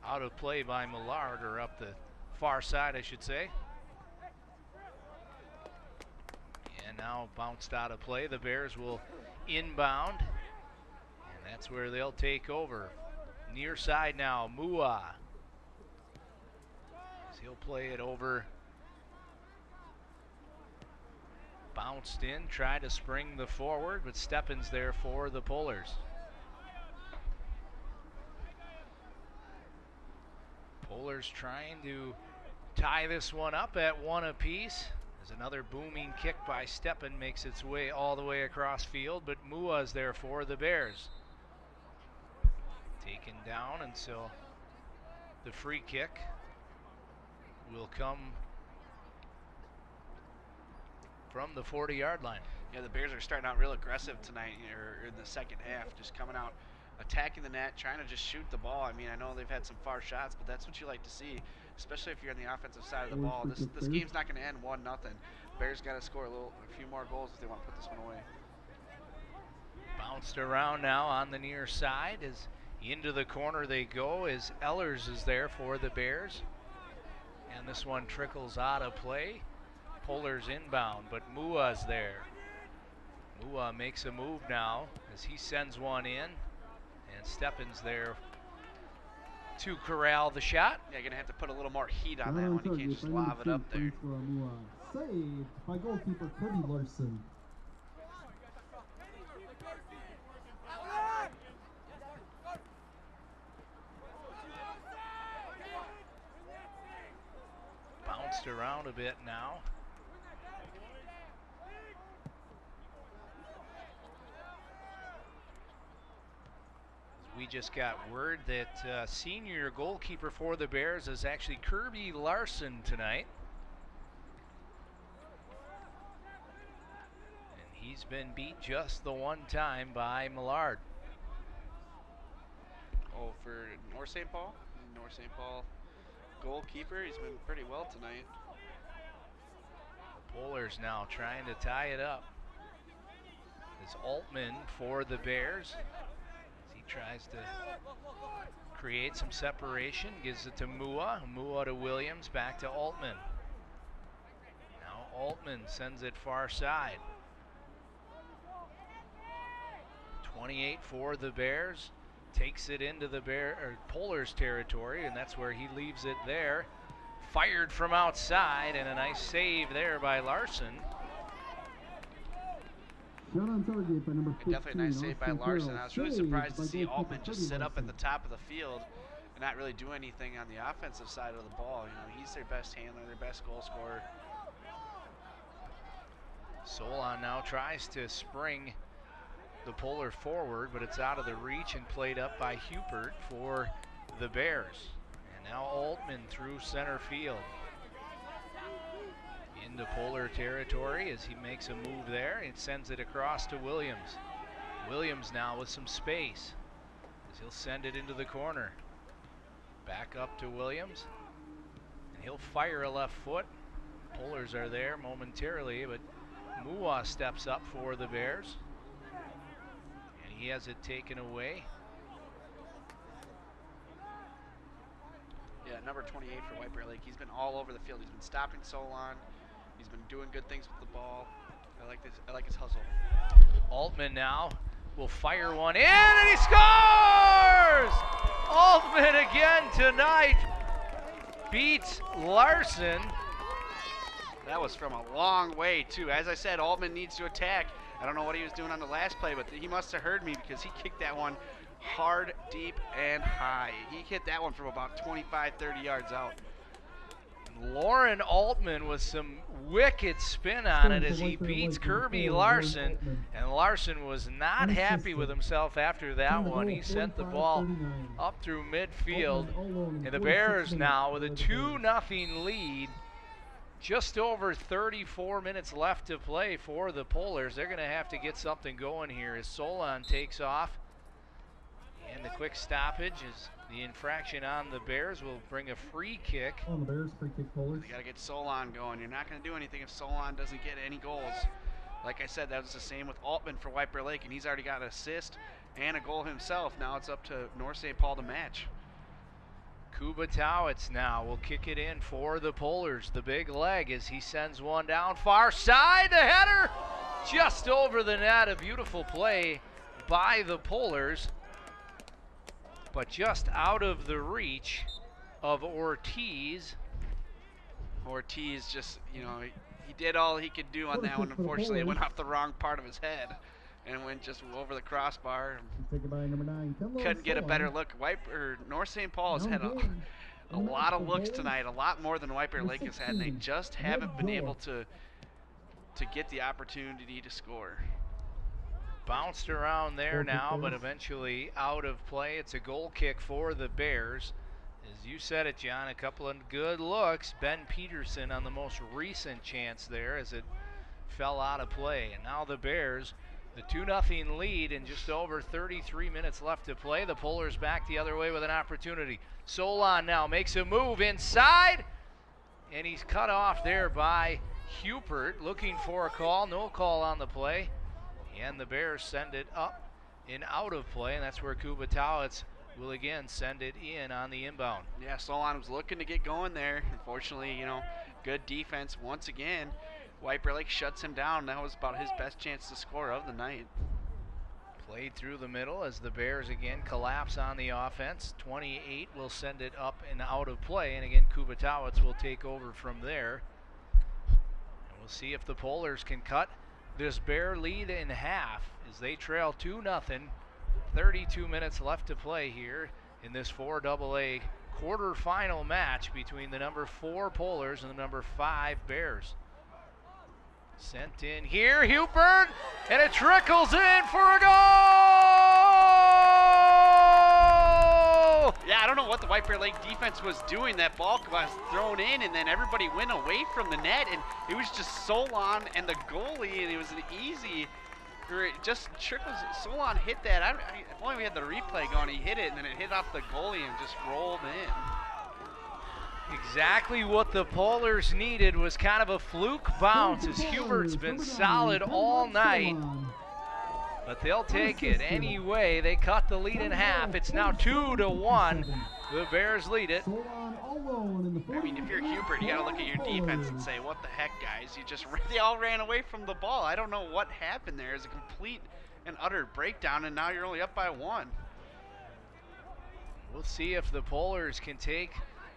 Speaker 2: out of play by Millard, or up the far side, I should say. And now bounced out of play. The Bears will inbound, and that's where they'll take over. Near side now, Mua. He'll play it over. Bounced in, tried to spring the forward, but Steppen's there for the Polars. Polars trying to tie this one up at 1 apiece. There's another booming kick by Steppen, makes its way all the way across field, but Mua's there for the Bears. Taken down, and so the free kick will come from the 40-yard line.
Speaker 3: Yeah, the Bears are starting out real aggressive tonight, or in the second half, just coming out attacking the net, trying to just shoot the ball. I mean, I know they've had some far shots, but that's what you like to see, especially if you're on the offensive side of the ball. This game's not going to end 1-0. Bears got to score a few more goals if they want to put this one away.
Speaker 2: Bounced around now on the near side as into the corner they go as Ellers is there for the Bears. And this one trickles out of play. Poller's inbound, but Mua's there. Mua makes a move now as he sends one in, and Steppin's there to corral the shot.
Speaker 3: Yeah, going to have to put a little more heat on that one. You can't just lob it up there.
Speaker 1: Saved by goalkeeper Kirby Larson.
Speaker 2: Bounced around a bit now. We just got word that senior goalkeeper for the Bears is actually Kirby Larson tonight. And he's been beat just the one time by Millard.
Speaker 3: Oh, for North St. Paul? North St. Paul goalkeeper, he's been pretty well tonight.
Speaker 2: The Polars now trying to tie it up. It's Altman for the Bears. Tries to create some separation, gives it to Mua to Williams, back to Altman. Now Altman sends it far side. 28 for the Bears, takes it into the Polars territory, and that's where he leaves it there. Fired from outside, and a nice save there by Larson.
Speaker 3: Definitely a nice save by Larson. I was really surprised to see Altman just sit up at the top of the field and not really do anything on the offensive side of the ball. You know, he's their best handler, their best goal scorer.
Speaker 2: Solon now tries to spring the Polar forward, but it's out of the reach and played up by Hubert for the Bears. And now Altman through center field. Into Polar territory as he makes a move there and sends it across to Williams. Williams now with some space as he'll send it into the corner. Back up to Williams, and he'll fire a left foot. Polars are there momentarily, but Mua steps up for the Bears, and he has it taken away.
Speaker 3: Yeah, number 28 for White Bear Lake. He's been all over the field. He's been stopping Solon. He's been doing good things with the ball. I like this. I like his hustle.
Speaker 2: Altman now will fire one in, and he scores! Altman again tonight beats Larson.
Speaker 3: That was from a long way, too. As I said, Altman needs to attack. I don't know what he was doing on the last play, but he must have heard me because he kicked that one hard, deep, and high. He hit that one from about 25, 30 yards out.
Speaker 2: Lauren Altman with some wicked spin on it as he beats Kirby Larson, and Larson was not happy with himself after that one. He sent the ball up through midfield, and the Bears now with a 2-0 lead. Just over 34 minutes left to play for the Polars. They're going to have to get something going here as Solon takes off. And the quick stoppage is the infraction on the Bears will bring a free kick.
Speaker 1: On the Bears, free kick Polars.
Speaker 3: You got to get Solon going. You're not going to do anything if Solon doesn't get any goals. Like I said, that was the same with Altman for White Bear Lake, and he's already got an assist and a goal himself. Now it's up to North St. Paul to match.
Speaker 2: Kubatowicz now will kick it in for the Polars. The big leg as he sends one down far side. The header just over the net. A beautiful play by the Polars, but just out of the reach of Ortiz.
Speaker 3: Ortiz just, you know, he did all he could do on that one. Unfortunately, it went off the wrong part of his head and went just over the crossbar. Couldn't get a better look. North St. Paul has had a lot of looks tonight, a lot more than White Bear Lake has had, and they just haven't been able to get the opportunity to score.
Speaker 2: Bounced around there now, but eventually out of play. It's a goal kick for the Bears. As you said it, John, a couple of good looks. Ben Peterson on the most recent chance there as it fell out of play. And now the Bears The 2-0 lead and just over 33 minutes left to play. The Polars back the other way with an opportunity. Solon now makes a move inside, and he's cut off there by Hubert, looking for a call. No call on the play, and the Bears send it up and out of play, and that's where Kubatowicz will again send it in on the inbound.
Speaker 3: Yeah, Solon was looking to get going there. Unfortunately, good defense once again. White Bear Lake shuts him down. That was about his best chance to score of the night.
Speaker 2: Played through the middle as the Bears again collapse on the offense. 28 will send it up and out of play, and again Kubatowicz will take over from there. And we'll see if the Polars can cut this Bear lead in half as they trail 2-0. 32 minutes left to play here in this 4AA quarterfinal match between the number 4 Polars and the number 5 Bears. Sent in here, Hubert, and it trickles in for a goal!
Speaker 3: Yeah, I don't know what the White Bear Lake defense was doing. That ball was thrown in, and then everybody went away from the net, and it was just Solon and the goalie, and it was an easy, or it just trickles. Solon hit that. If only we had the replay going, he hit it, and then it hit off the goalie and just rolled in.
Speaker 2: Exactly what the Polars needed was kind of a fluke bounce, as Hubert's been solid all night. But they'll take it anyway. They cut the lead in half. It's now 2-1. The Bears lead it.
Speaker 3: I mean, if you're Hubert, you got to look at your defense and say, what the heck, guys? They all ran away from the ball. I don't know what happened there. It's a complete and utter breakdown, and now you're only up by 1.
Speaker 2: We'll see if the Polars can take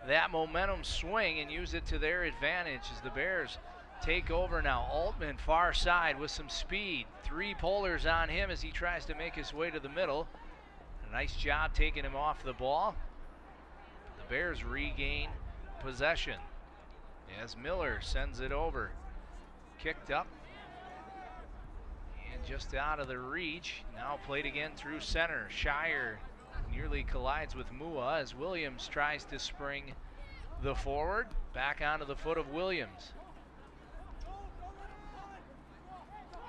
Speaker 2: that momentum swing and use it to their advantage as the Bears take over now. Altman far side with some speed. 3 Polars on him as he tries to make his way to the middle. A nice job taking him off the ball. The Bears regain possession as Miller sends it over. Kicked up and just out of the reach. Now played again through center. Shire nearly collides with Mua as Williams tries to spring the forward. Back onto the foot of Williams.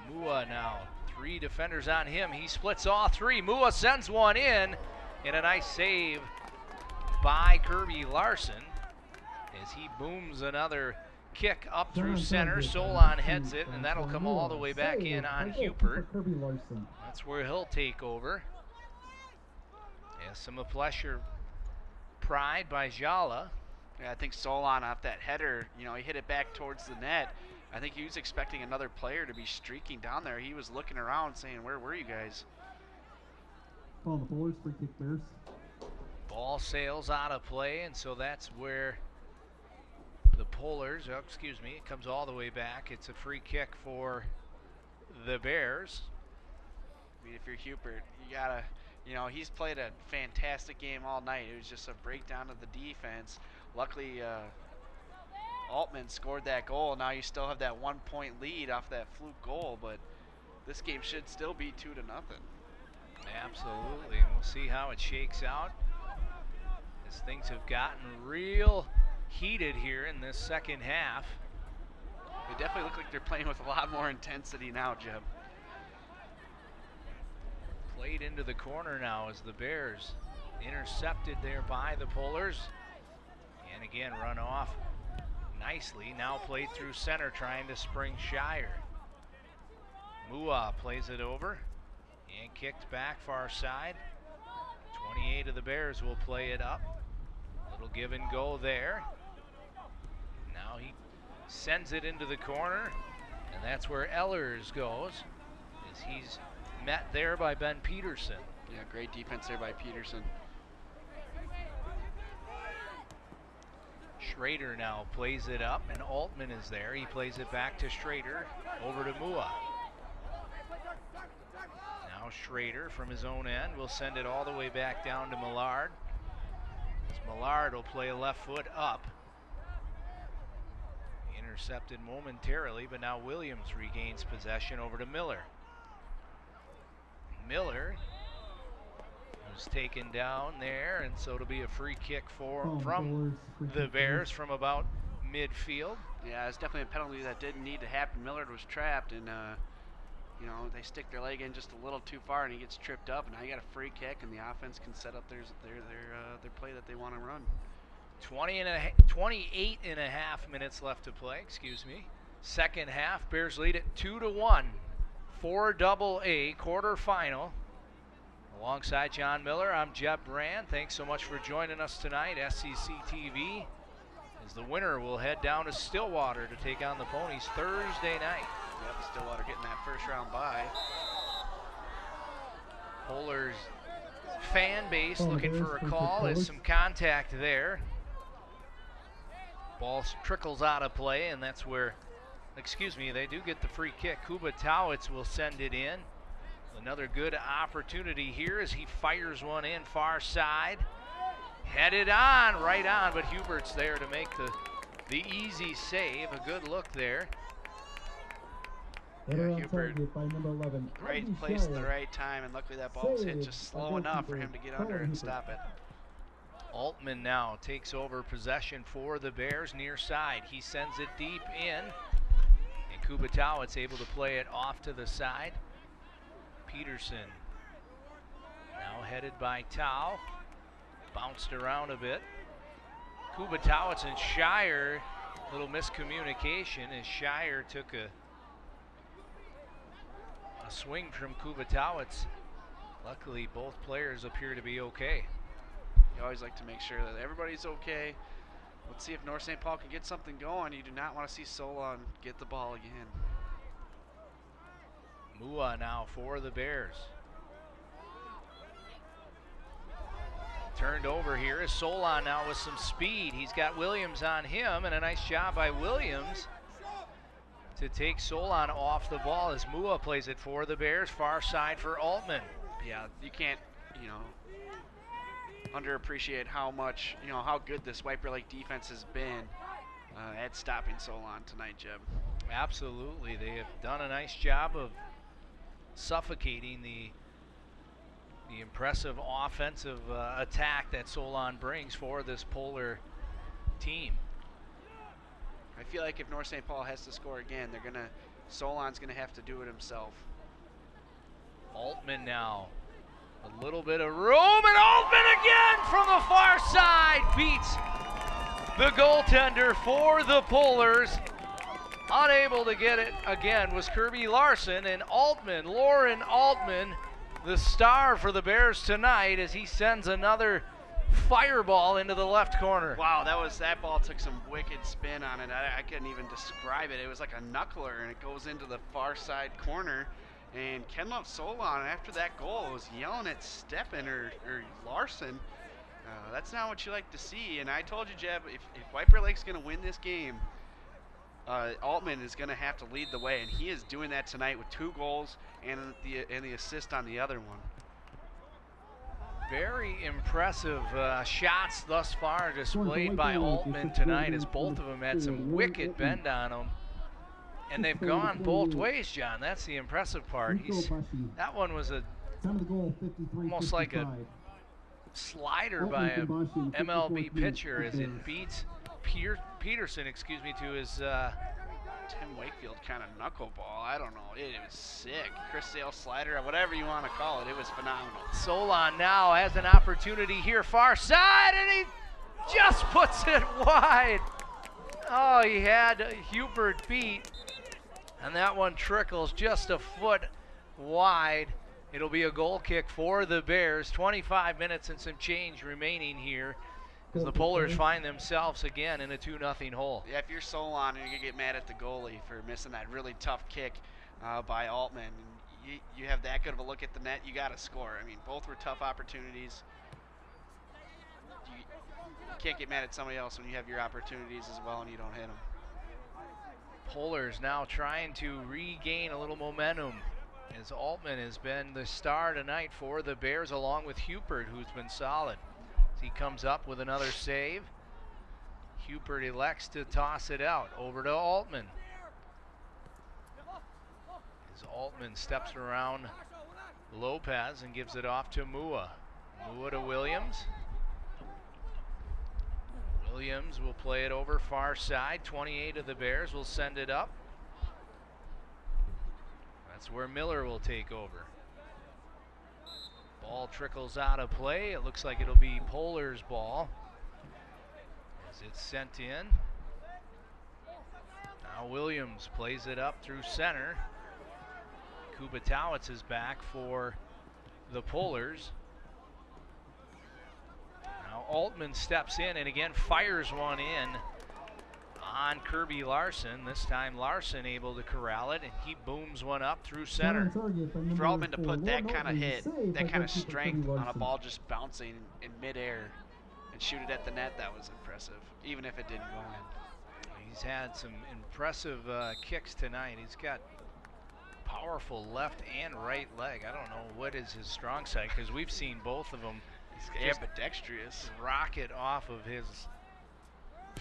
Speaker 2: Mua now, 3 defenders on him. He splits all 3. Mua sends one in, and a nice save by Kirby Larson as he booms another kick up through center. Solon heads it, and that'll come all the way back in on Hubert. That's where he'll take over. Yeah, some of pleasure pride by Jala.
Speaker 3: Yeah, I think Solon off that header, he hit it back towards the net. I think he was expecting another player to be streaking down there. He was looking around saying, where were you guys?
Speaker 1: Ball the Polars, free kick Bears.
Speaker 2: Ball sails out of play, and so that's where the Polars, it comes all the way back. It's a free kick for the Bears.
Speaker 3: I mean, if you're Hubert, you gotta, he's played a fantastic game all night. It was just a breakdown of the defense. Luckily, Altman scored that goal. Now you still have that 1-point lead off that fluke goal, but this game should still be 2-0.
Speaker 2: Absolutely, and we'll see how it shakes out as things have gotten real heated here in this second half.
Speaker 3: They definitely look like they're playing with a lot more intensity now, Jeb.
Speaker 2: Played into the corner now as the Bears intercepted there by the Polars. And again, run off nicely. Now played through center, trying to spring Shire. Mua plays it over and kicked back far side. 28 of the Bears will play it up. Little give and go there. Now he sends it into the corner, and that's where Ehlers goes, as he's met there by Ben Peterson.
Speaker 3: Yeah, great defense there by Peterson.
Speaker 2: Schrader now plays it up, and Altman is there. He plays it back to Schrader, over to Mua. Now Schrader from his own end will send it all the way back down to Millard. As Millard will play left foot up. Intercepted momentarily, but now Williams regains possession over to Miller. Miller was taken down there, and so it'll be a free kick from the Bears from about midfield.
Speaker 3: Yeah, it's definitely a penalty that didn't need to happen. Millard was trapped, and you know, they stick their leg in just a little too far and he gets tripped up, and now you got a free kick, and the offense can set up their play that they want to run.
Speaker 2: 28 and a half minutes left to play, excuse me. Second half, Bears lead it 2-1 for AA quarterfinal. Alongside John Miller, I'm Jeb Brand. Thanks so much for joining us tonight. SEC TV, as the winner will head down to Stillwater to take on the Ponies Thursday night.
Speaker 3: Yep, Stillwater getting that first round bye.
Speaker 2: Polar's fan base looking for a call. There's some contact there. Ball trickles out of play, and that's where, excuse me, they do get the free kick. Kuba Towitz will send it in. Another good opportunity here as he fires one in far side. Headed on, right on, but Hubert's there to make the easy save. A good look there.
Speaker 3: Yeah, Hubert, right place at the right time, and luckily that ball was hit just slow enough for him to get under and stop it.
Speaker 2: Altman now takes over possession for the Bears near side. He sends it deep in, and Kubatowicz able to play it off to the side. Peterson now headed by Tau, bounced around a bit. Kubatowicz and Shire, little miscommunication as Shire took a swing from Kubatowicz. Luckily, both players appear to be okay.
Speaker 3: You always like to make sure that everybody's okay. Let's see if North St. Paul can get something going. You do not want to see Solon get the ball again.
Speaker 2: Mua now for the Bears. Turned over here is Solon now with some speed. He's got Williams on him, and a nice job by Williams to take Solon off the ball as Mua plays it for the Bears. Far side for Altman.
Speaker 3: Yeah, you can't, underappreciate how much, how good this Wiper Lake defense has been at stopping Solon tonight, Jeb.
Speaker 2: Absolutely. They have done a nice job of suffocating the impressive offensive attack that Solon brings for this Polar team.
Speaker 3: I feel like if North St. Paul has to score again, Solon's gonna have to do it himself.
Speaker 2: Altman now, a little bit of room, and Altman again from the far side beats the goaltender for the Polars. Unable to get it again was Kirby Larson, and Lauren Altman, the star for the Bears tonight, as he sends another fireball into the left corner.
Speaker 3: Wow, that ball took some wicked spin on it. I couldn't even describe it. It was like a knuckler, and it goes into the far side corner. And Kenlove Solon, after that goal, was yelling at Steppen or Larson. That's not what you like to see. And I told you, Jeb, if Wiper Lake's going to win this game, Altman is going to have to lead the way, and he is doing that tonight with 2 goals and the assist on the other one.
Speaker 2: Very impressive shots thus far displayed by Altman tonight, as both of them had some wicked bend on them. And they've gone both ways, John. That's the impressive part. That one was almost like a slider by a MLB pitcher as it beats Peterson, to his
Speaker 3: Tim Wakefield kind of knuckleball. I don't know. It was sick. Chris Sale slider, whatever you want to call it. It was phenomenal.
Speaker 2: Solon now has an opportunity here, far side, and he just puts it wide. Oh, he had Hubert beat, and that one trickles just a foot wide. It'll be a goal kick for the Bears. 25 minutes and some change remaining here, as the Polars find themselves again in a 2-0 hole.
Speaker 3: Yeah, if you're Solon, you're going to get mad at the goalie for missing that really tough kick by Altman. You have that good of a look at the net, you got to score. I mean, both were tough opportunities. You can't get mad at somebody else when you have your opportunities as well and you don't hit them.
Speaker 2: Polars now trying to regain a little momentum, as Altman has been the star tonight for the Bears, along with Hubert, who's been solid. He comes up with another save. Hubert elects to toss it out over to Altman. As Altman steps around Lopez and gives it off to Mua. Mua to Williams. Williams will play it over far side. 28 of the Bears will send it up. That's where Miller will take over. Ball trickles out of play. It looks like it'll be Polar's ball as it's sent in. Now Williams plays it up through center. Kubatowicz is back for the Polars. Now Altman steps in and again fires one in on Kirby Larson. This time Larson able to corral it, and he booms one up through center.
Speaker 3: For Altman to put that kind of hit, that kind of strength on a ball just bouncing in midair and shoot it at the net, that was impressive, even if it didn't go in.
Speaker 2: He's had some impressive kicks tonight. He's got powerful left and right leg. I don't know what is his strong side, because we've seen both of them.
Speaker 3: He's ambidextrous.
Speaker 2: Rocket off of his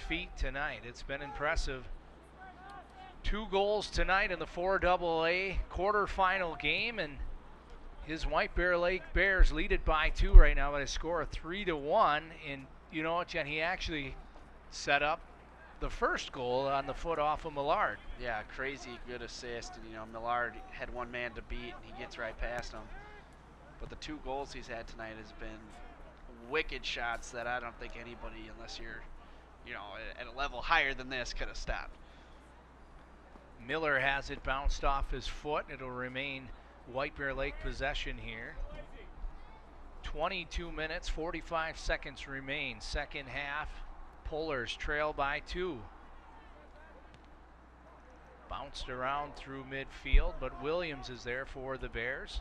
Speaker 2: feet tonight. It's been impressive. 2 goals tonight in the 4AA quarterfinal game, and his White Bear Lake Bears lead it by 2 right now by a score of 3-1. And you know what, Jen? He actually set up the first goal on the foot off of Millard.
Speaker 3: Yeah, crazy good assist. And, you know, Millard had one man to beat, and he gets right past him. But the 2 goals he's had tonight has been wicked shots that I don't think anybody, unless you're, you know, at a level higher than this, could have stopped.
Speaker 2: Miller has it bounced off his foot. It'll remain White Bear Lake possession here. 22 minutes, 45 seconds remain. Second half. Polars trail by 2. Bounced around through midfield, but Williams is there for the Bears.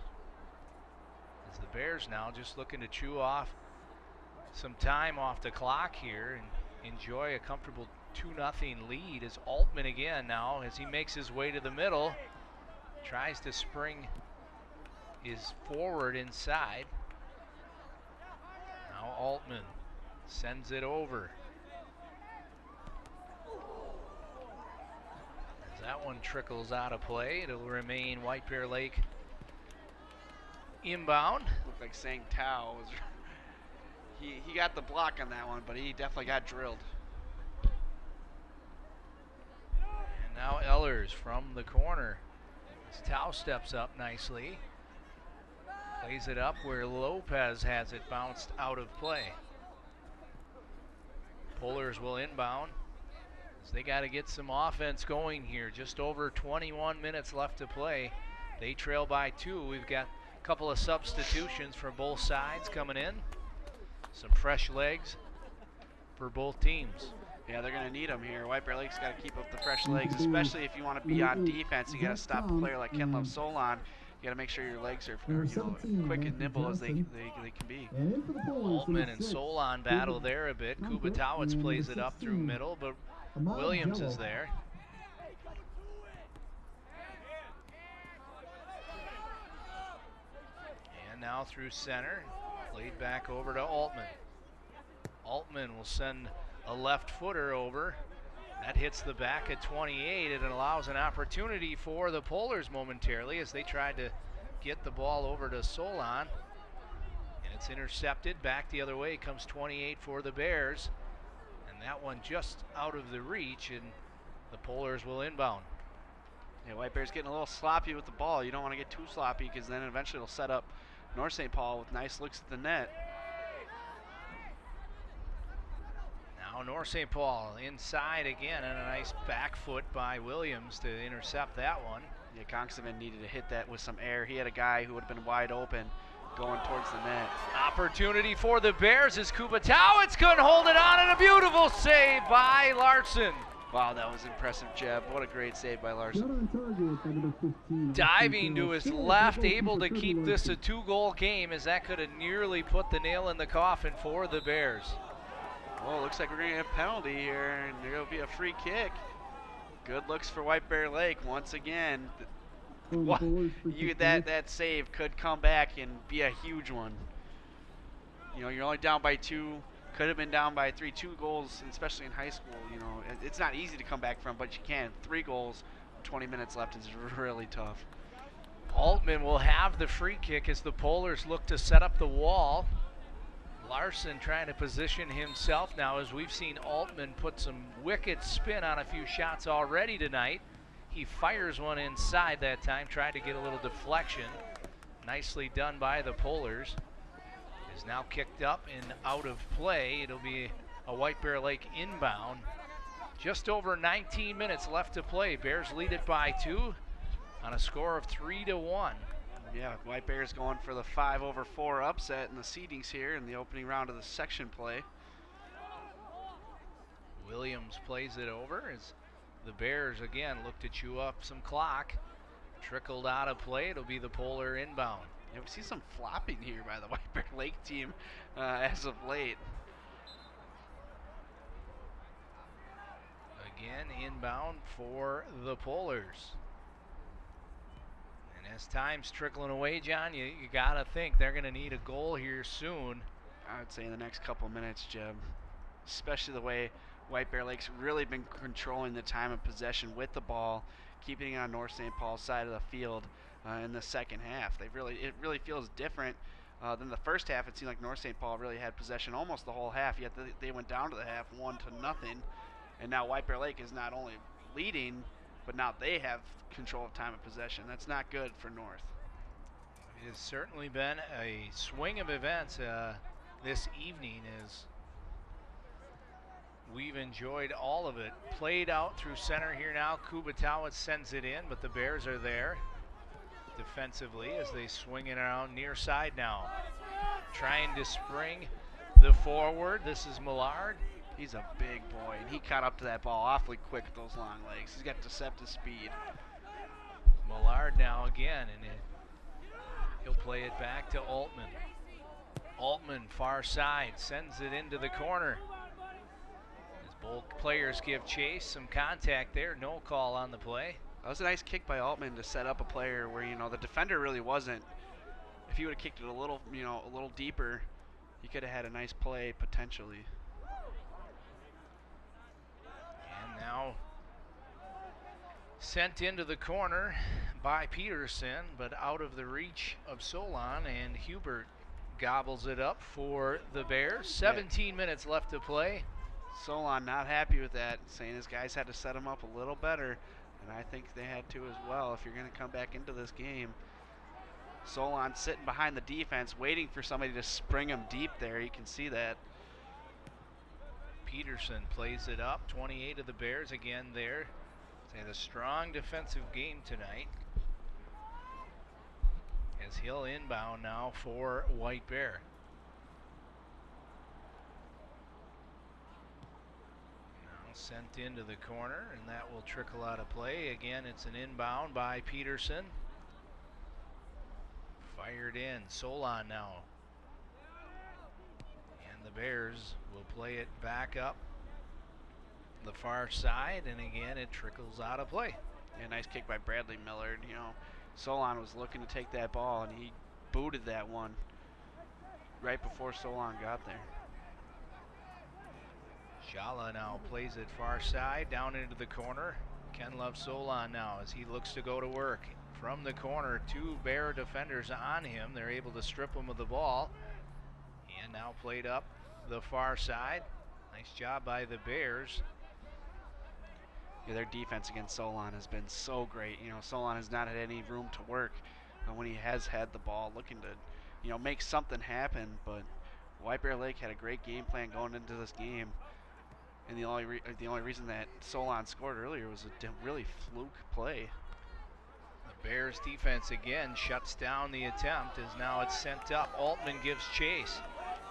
Speaker 2: As the Bears now just looking to chew off some time off the clock here and enjoy a comfortable 2-0 lead. As Altman again now, as he makes his way to the middle, tries to spring his forward inside. Now Altman sends it over. As that one trickles out of play, it'll remain White Bear Lake inbound.
Speaker 3: Looked like Sang Tao was he got the block on that one, but he definitely got drilled.
Speaker 2: And now Ehlers from the corner. As Tao steps up nicely. Plays it up where Lopez has it bounced out of play. Polars will inbound. As they got to get some offense going here. Just over 21 minutes left to play. They trail by 2. We've got a couple of substitutions for both sides coming in. Some fresh legs for both teams.
Speaker 3: Yeah, they're going to need them here. White Bear Lake's got to keep up the fresh legs, especially if you want to be on defense. You got to stop a player like Ken Love Solon. You got to make sure your legs are, you know, quick and nimble as they can be.
Speaker 2: Altman and Solon battle there a bit. Kubatowicz plays it up through middle, but Williams is there. And now through center. Played back over to Altman. Altman will send a left footer over. That hits the back at 28. It allows an opportunity for the Polars momentarily as they tried to get the ball over to Solon. And it's intercepted. Back the other way comes 28 for the Bears. And that one just out of the reach, and the Polars will inbound.
Speaker 3: Yeah, White Bear's getting a little sloppy with the ball. You don't want to get too sloppy because then eventually it'll set up North St. Paul with nice looks at the net.
Speaker 2: Now North St. Paul inside again, and a nice back foot by Williams to intercept that one.
Speaker 3: Yeah, Konksevin needed to hit that with some air. He had a guy who would have been wide open going towards the net.
Speaker 2: Opportunity for the Bears as Kubatowicz couldn't hold it on, and a beautiful save by Larson.
Speaker 3: Wow, that was impressive, Jeb. What a great save by Larson.
Speaker 2: Diving to his left, able to keep this a 2-goal game, as that could have nearly put the nail in the coffin for the Bears.
Speaker 3: Well, looks like we're going to get a penalty here, and there will be a free kick. Good looks for White Bear Lake once again. That save could come back and be a huge one. You know, you're only down by 2. Could have been down by 3. 2 goals, especially in high school, you know, it's not easy to come back from, but you can. 3 goals, 20 minutes left is really tough.
Speaker 2: Altman will have the free kick as the Polars look to set up the wall. Larson trying to position himself now, as we've seen Altman put some wicked spin on a few shots already tonight. he fires one inside that time, tried to get a little deflection. Nicely done by the Polars. Is now kicked up and out of play. It'll be a White Bear Lake inbound. Just over 19 minutes left to play. Bears lead it by 2 on a score of 3-1.
Speaker 3: Yeah, White Bears going for the 5/4 upset in the seedings here in the opening round of the section play.
Speaker 2: Williams plays it over as the Bears again look to chew up some clock. Trickled out of play. It'll be the Polar inbound.
Speaker 3: Yeah, we see some flopping here by the White Bear Lake team as of late.
Speaker 2: Again, inbound for the Polars. And as time's trickling away, John, you got to think they're going to need a goal here soon.
Speaker 3: I would say in the next couple minutes, Jeb. Especially the way White Bear Lake's really been controlling the time of possession with the ball, keeping it on North St. Paul's side of the field in the second half. It really feels different than the first half. It seemed like North St. Paul really had possession almost the whole half, yet they went down to the half 1-0. And now White Bear Lake is not only leading, but now they have control of time of possession. That's not good for North.
Speaker 2: It has certainly been a swing of events this evening as we've enjoyed all of it. Played out through center here now. Kubatowicz sends it in, but the Bears are there defensively as they swing it around near side now. Trying to spring the forward. This is Millard.
Speaker 3: He's a big boy, and he caught up to that ball awfully quick with those long legs. He's got deceptive speed.
Speaker 2: Millard now again, and he'll play it back to Altman. Altman, far side, sends it into the corner. As both players give chase, some contact there, no call on the play.
Speaker 3: That was a nice kick by Altman to set up a player where, the defender really wasn't. If he would have kicked it a little deeper, he could have had a nice play potentially.
Speaker 2: Now sent into the corner by Peterson, but out of the reach of Solon, and Hubert gobbles it up for the Bears. 17 minutes left to play.
Speaker 3: Solon not happy with that, saying his guys had to set him up a little better, and I think they had to as well if you're going to come back into this game. Solon sitting behind the defense, waiting for somebody to spring him deep there. You can see that.
Speaker 2: Peterson plays it up. 28 of the Bears again there. They had a strong defensive game tonight. As he'll inbound now for White Bear. Now sent into the corner, and that will trickle out of play. Again, it's an inbound by Peterson. Fired in. Solon now. The Bears will play it back up the far side, and again it trickles out of play.
Speaker 3: Yeah, nice kick by Bradley Millard. Solon was looking to take that ball, and he booted that one right before Solon got there.
Speaker 2: Shala now plays it far side down into the corner. Ken Love Solon now as he looks to go to work. From the corner, 2 Bear defenders on him. They're able to strip him of the ball. And now played up the far side. Nice job by the Bears.
Speaker 3: Yeah, their defense against Solon has been so great. Solon has not had any room to work when he has had the ball, looking to, make something happen. But White Bear Lake had a great game plan going into this game, and the only reason that Solon scored earlier was a really fluke play.
Speaker 2: The Bears defense again shuts down the attempt as now it's sent up. Altman gives chase.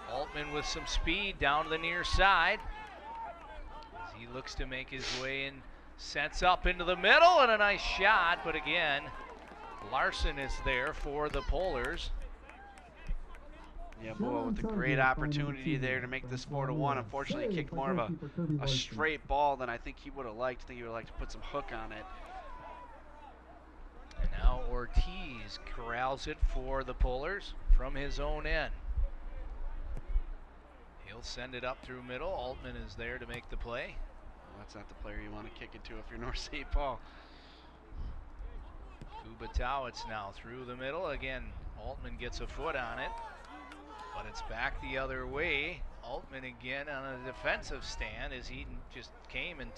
Speaker 2: Altman with some speed down to the near side as he looks to make his way in, sets up into the middle, and a nice shot, but again Larson is there for the Polars.
Speaker 3: Yeah, Bua with a great opportunity there to make this 4-1. Unfortunately, he kicked more of a straight ball than I think he would have liked. I think he would have liked to put some hook on it.
Speaker 2: And now Ortiz corrals it for the Polars from his own end. He'll send it up through middle. Altman is there to make the play.
Speaker 3: Well, that's not the player you want to kick it to if you're North St. Paul.
Speaker 2: Kubatowicz now through the middle. Again, Altman gets a foot on it. But it's back the other way. Altman again on a defensive stand as he just came and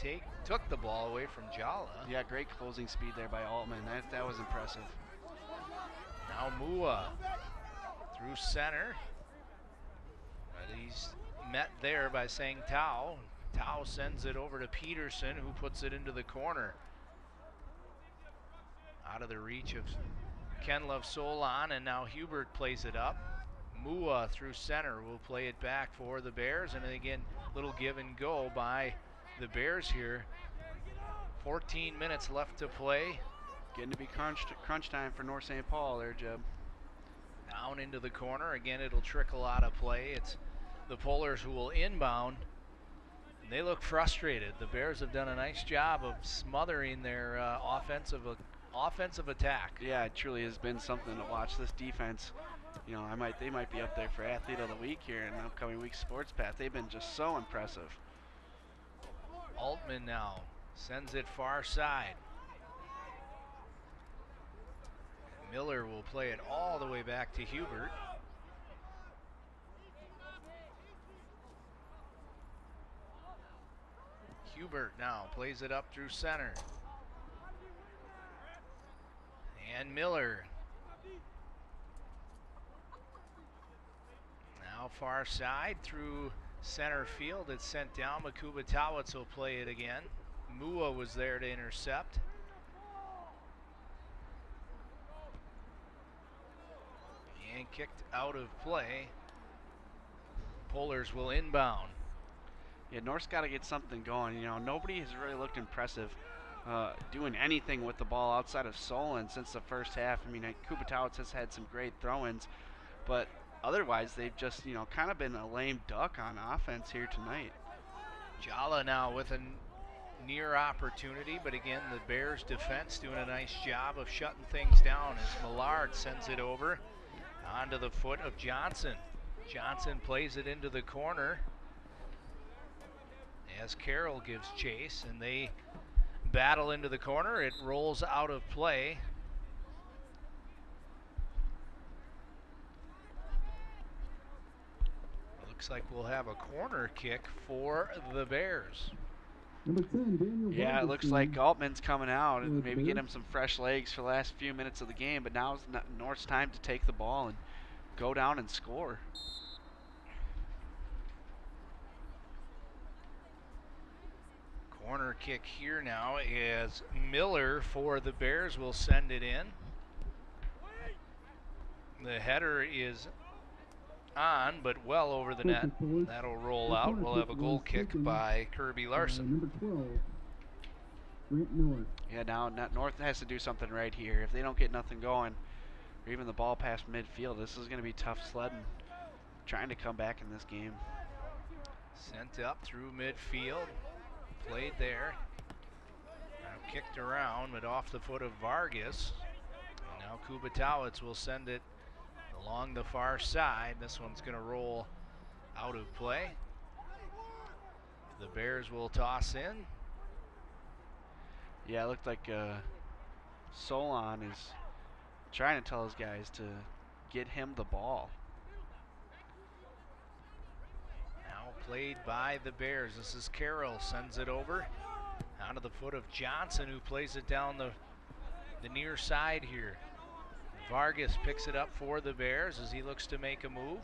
Speaker 2: took the ball away from Jala.
Speaker 3: Yeah, great closing speed there by Altman. That was impressive.
Speaker 2: Now Mua through center. But he's met there by Sang Tao. Tao sends it over to Peterson, who puts it into the corner. Out of the reach of Ken Love Solon, and now Hubert plays it up. Mua through center will play it back for the Bears, and again, little give and go by the Bears here. 14 minutes left to play.
Speaker 3: Getting to be crunch time for North St. Paul there, Jeb.
Speaker 2: Down into the corner. Again, it'll trickle out of play. It's the Polars who will inbound. And they look frustrated. The Bears have done a nice job of smothering their offensive attack.
Speaker 3: Yeah, it truly has been something to watch. This defense, you know, they might be up there for Athlete of the Week here in the upcoming week's Sports Path. They've been just so impressive.
Speaker 2: Altman now sends it far side. Miller will play it all the way back to Hubert. Hubert now plays it up through center. And Miller. Now far side through center field. It's sent down. Makuba Towitz will play it again. Mua was there to intercept. And kicked out of play. Polars will inbound.
Speaker 3: Yeah, North's got to get something going. You know, nobody has really looked impressive doing anything with the ball outside of Solon since the first half. I mean, Kupatowicz has had some great throw-ins, but otherwise they've just, you know, kind of been a lame duck on offense here tonight.
Speaker 2: Jala now with a near opportunity, but again, the Bears defense doing a nice job of shutting things down as Millard sends it over onto the foot of Johnson. Johnson plays it into the corner as Carroll gives chase, and they battle into the corner. It rolls out of play. Looks like we'll have a corner kick for the Bears.
Speaker 1: Number 10, Daniel
Speaker 3: Yeah, it looks like Altman's coming out and maybe get
Speaker 1: Bears.
Speaker 3: him some fresh legs for the last few minutes of the game, but now it's North's time to take the ball and go down and score.
Speaker 2: Corner kick here now as Miller for the Bears will send it in. The header is on, but well over the net. That'll roll out. We'll have a goal kick by Kirby Larson.
Speaker 1: Number 12, Grant Miller.
Speaker 3: Yeah, now North has to do something right here. If they don't get nothing going, or even the ball past midfield, this is going to be tough sledding, trying to come back in this game.
Speaker 2: Sent up through midfield. Played there. Now kicked around, but off the foot of Vargas. And now Kubatowicz will send it along the far side. This one's going to roll out of play. The Bears will toss in.
Speaker 3: Yeah, it looked like Solon is trying to tell his guys to get him the ball.
Speaker 2: Now played by the Bears. This is Carroll, sends it over onto the foot of Johnson, who plays it down the near side here. Vargas picks it up for the Bears as he looks to make a move.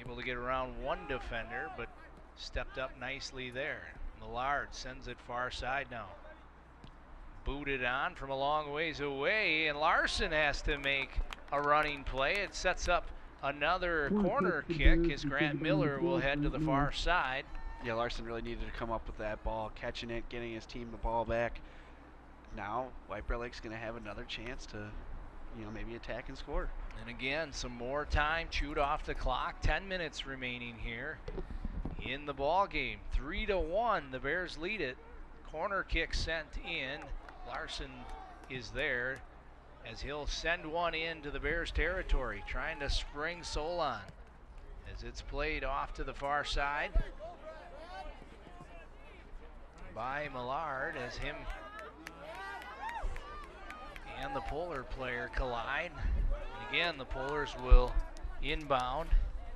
Speaker 2: Able to get around one defender, but stepped up nicely there. Millard sends it far side now. Booted on from a long ways away, and Larson has to make a running play. It sets up another corner kick as Grant Miller will head to the far side.
Speaker 3: Yeah, Larson really needed to come up with that ball, catching it, getting his team the ball back. Now, White Bear Lake's going to have another chance to, you know, maybe attack and score.
Speaker 2: And again, some more time chewed off the clock. 10 minutes remaining here in the ball game. 3-1, the Bears lead it. Corner kick sent in. Larson is there as he'll send one into the Bears territory, trying to spring Solon as it's played off to the far side by Millard as him and the Polar player collide. And again, the Polars will inbound.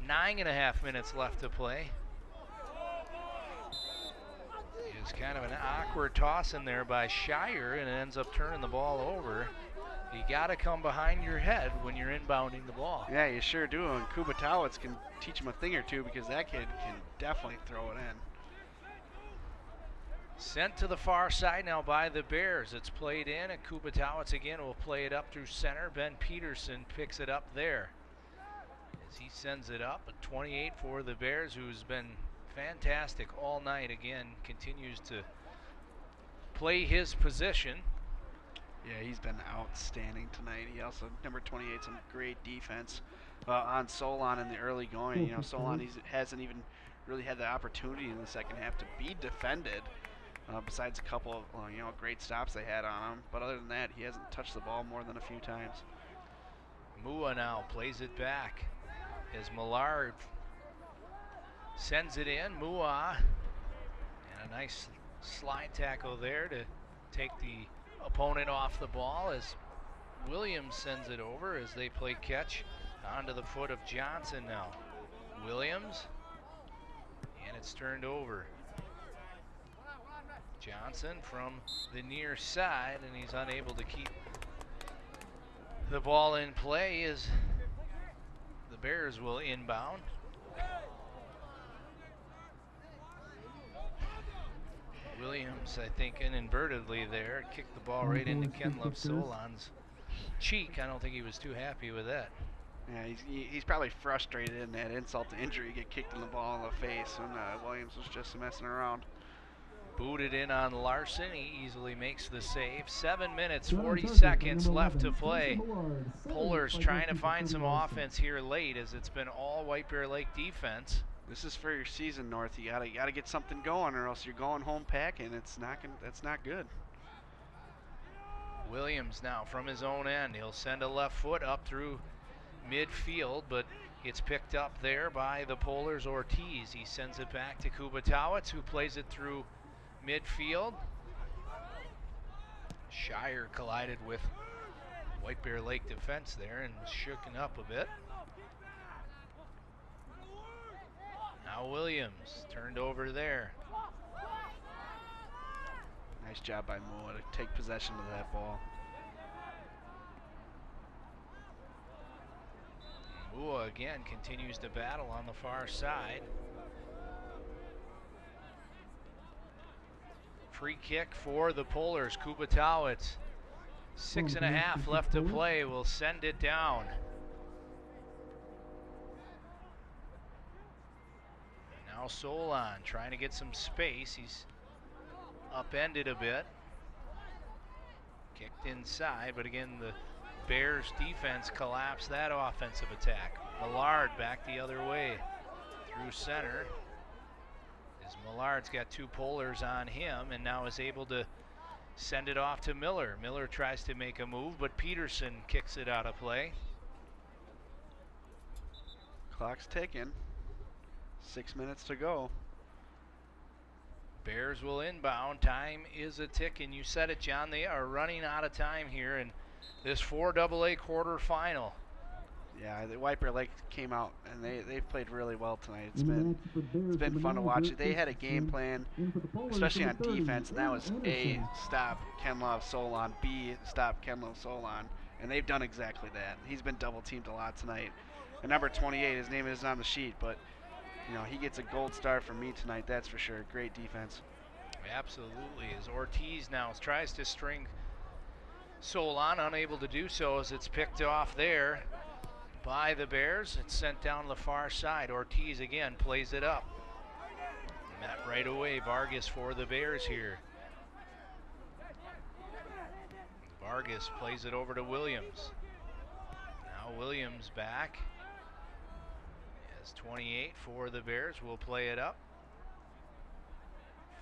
Speaker 2: 9.5 minutes left to play. It's kind of an awkward toss in there by Shire, and it ends up turning the ball over. You got to come behind your head when you're inbounding the ball.
Speaker 3: Yeah, you sure do. And Kubatowicz can teach him a thing or two, because that kid can definitely throw it in.
Speaker 2: Sent to the far side now by the Bears. It's played in, and Kubatowicz again will play it up through center. Ben Peterson picks it up there as he sends it up. A 28 for the Bears, who's been fantastic all night. Again, continues to play his position.
Speaker 3: Yeah, he's been outstanding tonight. He also, number 28, some great defense on Solon in the early going. You know, Solon hasn't even really had the opportunity in the second half to be defended, besides a couple of great stops they had on him. But other than that, he hasn't touched the ball more than a few times.
Speaker 2: Mua now plays it back as Millard sends it in. Mua, and a nice slide tackle there to take the opponent off the ball as Williams sends it over as they play catch onto the foot of Johnson now. Williams, and it's turned over. Johnson from the near side, and he's unable to keep the ball in play as the Bears will inbound. Williams, I think, inadvertently there, kicked the ball right into Ken Love Solon's cheek. I don't think he was too happy with that.
Speaker 3: Yeah, he's probably frustrated in that insult to injury, get kicked in the ball in the face, and Williams was just messing around.
Speaker 2: Booted in on Larson. He easily makes the save. 7 minutes, 40 seconds left to play. Polars trying to find some offense here late, as it's been all White Bear Lake defense.
Speaker 3: This is for your season, North. You gotta get something going, or else you're going home packing. That's not good.
Speaker 2: Williams now from his own end. He'll send a left foot up through midfield, but it's picked up there by the Polars Ortiz. He sends it back to Kubatowicz, who plays it through midfield. Shire collided with White Bear Lake defense there and shooken up a bit. Now Williams turned over there.
Speaker 3: Nice job by Moa to take possession of that ball.
Speaker 2: Moa again continues to battle on the far side. Free kick for the Polars. Kubatowicz, 6.5 left to play, will send it down. Now Solon trying to get some space. He's upended a bit. Kicked inside, but again the Bears defense collapsed that offensive attack. Millard back the other way through center. As Millard's got two Polars on him and now is able to send it off to Miller. Miller tries to make a move, but Peterson kicks it out of play.
Speaker 3: Clock's ticking. 6 minutes to go.
Speaker 2: Bears will inbound. Time is a ticking. You said it, John. They are running out of time here in this 4AA quarterfinal.
Speaker 3: Yeah, the White Bear Lake came out and they've played really well tonight. It's been fun to watch. They had a game plan, especially on defense, and that was A, stop Ken Love Solon, B, stop Ken Love Solon, and they've done exactly that. He's been double teamed a lot tonight. And number 28, his name isn't on the sheet, but he gets a gold star from me tonight, that's for sure. Great defense.
Speaker 2: Absolutely. As Ortiz now tries to string Solon, unable to do so as it's picked off there by the Bears. It's sent down the far side. Ortiz again plays it up. Met right away. Vargas for the Bears here. Vargas plays it over to Williams. Now Williams back. As 28 for the Bears will play it up.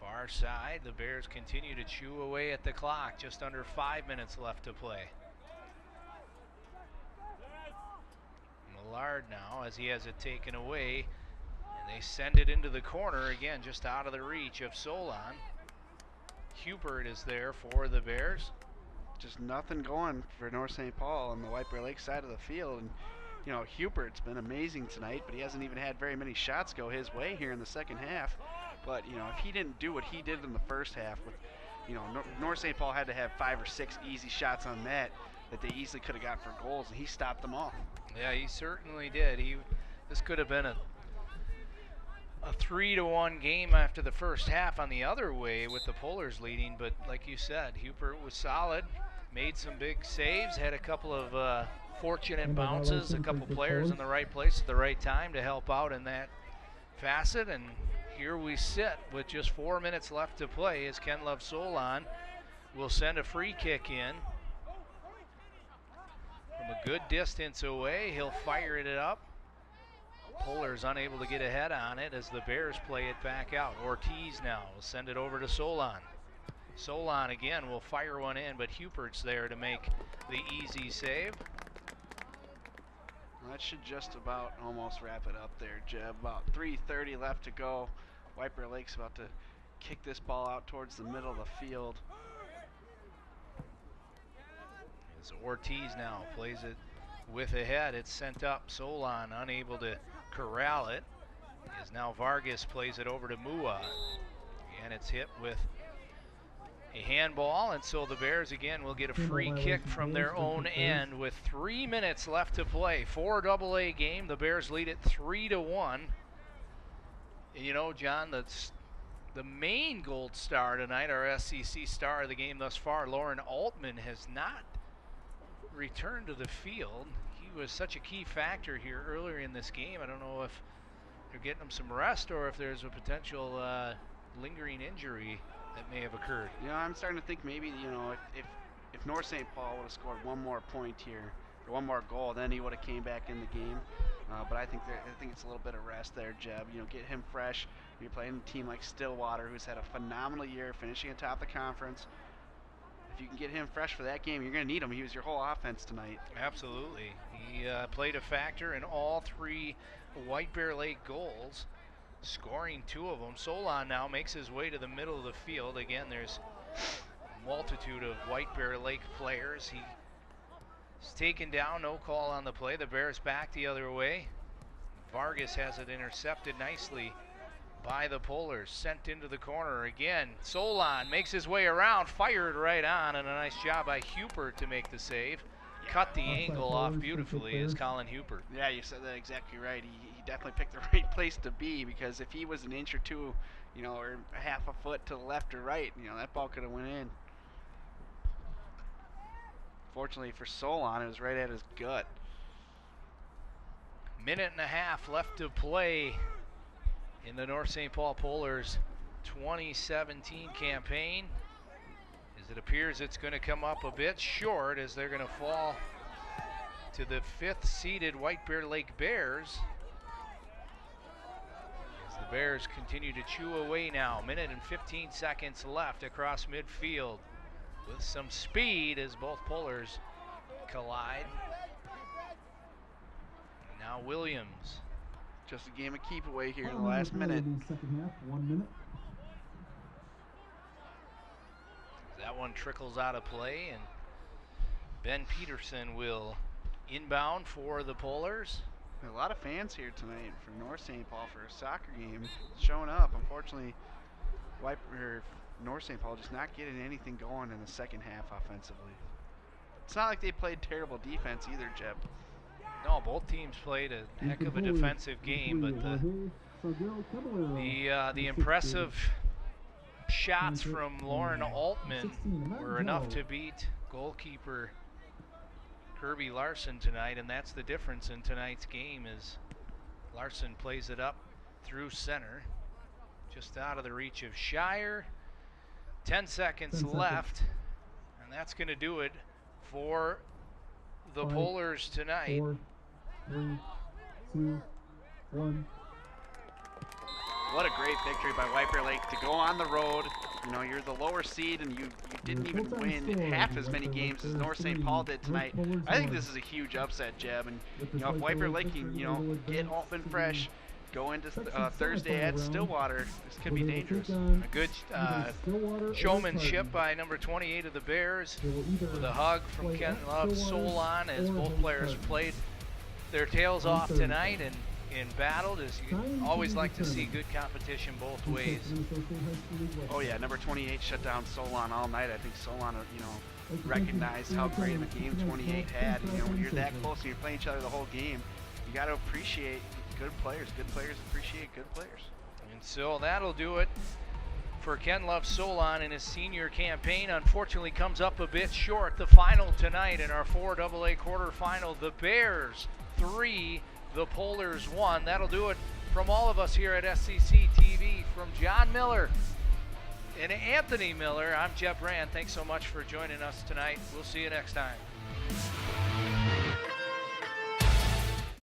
Speaker 2: Far side, the Bears continue to chew away at the clock. Just under 5 minutes left to play. Millard now, as he has it taken away, and they send it into the corner again, just out of the reach of Solon. Hubert is there for the Bears.
Speaker 3: Just nothing going for North St. Paul on the White Bear Lake side of the field, and you know, Hubert's been amazing tonight, but he hasn't even had very many shots go his way here in the second half. But, you know, if he didn't do what he did in the first half, with, you know, North St. Paul had to have 5 or 6 easy shots on net that they easily could have got for goals, and he stopped them all.
Speaker 2: Yeah, he certainly did. This could have been a 3-1 game after the first half on the other way with the Polars leading, but like you said, Hubert was solid, made some big saves, had a couple of fortunate bounces, a couple players in the right place at the right time to help out in that facet, and here we sit with just 4 minutes left to play as Ken Love Solon will send a free kick in from a good distance away. He'll fire it up. Polars unable to get ahead on it as the Bears play it back out. Ortiz now will send it over to Solon. Solon again will fire one in, but Hubert's there to make the easy save.
Speaker 3: Well, that should just about almost wrap it up there, Jeb. About 3:30 left to go. White Bear Lake's about to kick this ball out towards the middle of the field.
Speaker 2: As Ortiz now plays it with a head, it's sent up. Solon unable to corral it. As now Vargas plays it over to Mua. And it's hit with a handball, and so the Bears again will get a free kick from their own end with 3 minutes left to play. 4 AA game, the Bears lead it 3-1. You know, John, that's the main gold star tonight, our SEC star of the game thus far, Lauren Altman, has not returned to the field. He was such a key factor here earlier in this game. I don't know if they're getting him some rest or if there's a potential lingering injury that may have occurred.
Speaker 3: You know, I'm starting to think maybe, you know, if North St. Paul would have scored one more point here, or one more goal, then he would have came back in the game. But I think it's a little bit of rest there, Jeb. You know, get him fresh. You're playing a team like Stillwater, who's had a phenomenal year, finishing atop the conference. If you can get him fresh for that game, you're going to need him. He was your whole offense tonight.
Speaker 2: Absolutely. He played a factor in all 3 White Bear Lake goals, scoring 2 of them. Solon now makes his way to the middle of the field. Again, there's a multitude of White Bear Lake players. He's taken down, no call on the play. The Bears back the other way. Vargas has it intercepted nicely by the Polars, sent into the corner again. Solon makes his way around, fired right on, and a nice job by Hubert to make the save. Cut the angle off beautifully is Colin Hubert.
Speaker 3: Yeah, you said that exactly right. He definitely picked the right place to be, because if he was an inch or two, you know, or half a foot to the left or right, you know, that ball could have went in. Fortunately for Solon, it was right at his gut.
Speaker 2: Minute and a half left to play in the North St. Paul Polars 2017 campaign. As it appears it's going to come up a bit short as they're going to fall to the 5th seeded White Bear Lake Bears. As the Bears continue to chew away now. Minute and 15 seconds left across midfield with some speed as both Polars collide. Now Williams.
Speaker 3: Just a game of keep away here in the last minute.
Speaker 1: Second half, 1 minute.
Speaker 2: That one trickles out of play, and Ben Peterson will inbound for the Polars.
Speaker 3: A lot of fans here tonight for North St. Paul for a soccer game showing up. Unfortunately, North St. Paul just not getting anything going in the second half offensively. It's not like they played terrible defense either, Jeb.
Speaker 2: No, both teams played a heck of a defensive game, but the impressive shots from Lauren Altman were enough to beat goalkeeper Kirby Larson tonight, and that's the difference in tonight's game as Larson plays it up through center, just out of the reach of Shire. 10 seconds left, and that's going to do it for the Polars tonight.
Speaker 1: 4, 3, 2, 1.
Speaker 3: What a great victory by White Bear Lake to go on the road. You know, you're the lower seed and you didn't even win half as many games as North St. Paul did tonight. I think this is a huge upset, Jeb. And, you know, if White Bear Lake can, you know, get Altman fresh, go into Thursday at Stillwater, this could be dangerous.
Speaker 2: A good showmanship by number 28 of the Bears with a hug from Ken Love Solon as both players played their tails off tonight and battled, as you always like to see good competition both ways.
Speaker 11: Oh yeah, number 28 shut down Solon all night. I think Solon, recognized how great of a game 28 had. When you're that close and you're playing each other the whole game, you got to appreciate good players. Good players appreciate good players.
Speaker 2: And so that'll do it for Ken Love Solon in his senior campaign. Unfortunately comes up a bit short. The final tonight in our 4AA quarterfinal, the Bears 3, the Polars 1. That'll do it from all of us here at SCC TV. From John Miller and Anthony Miller, I'm Jeff Brand. Thanks so much for joining us tonight. We'll see you next time.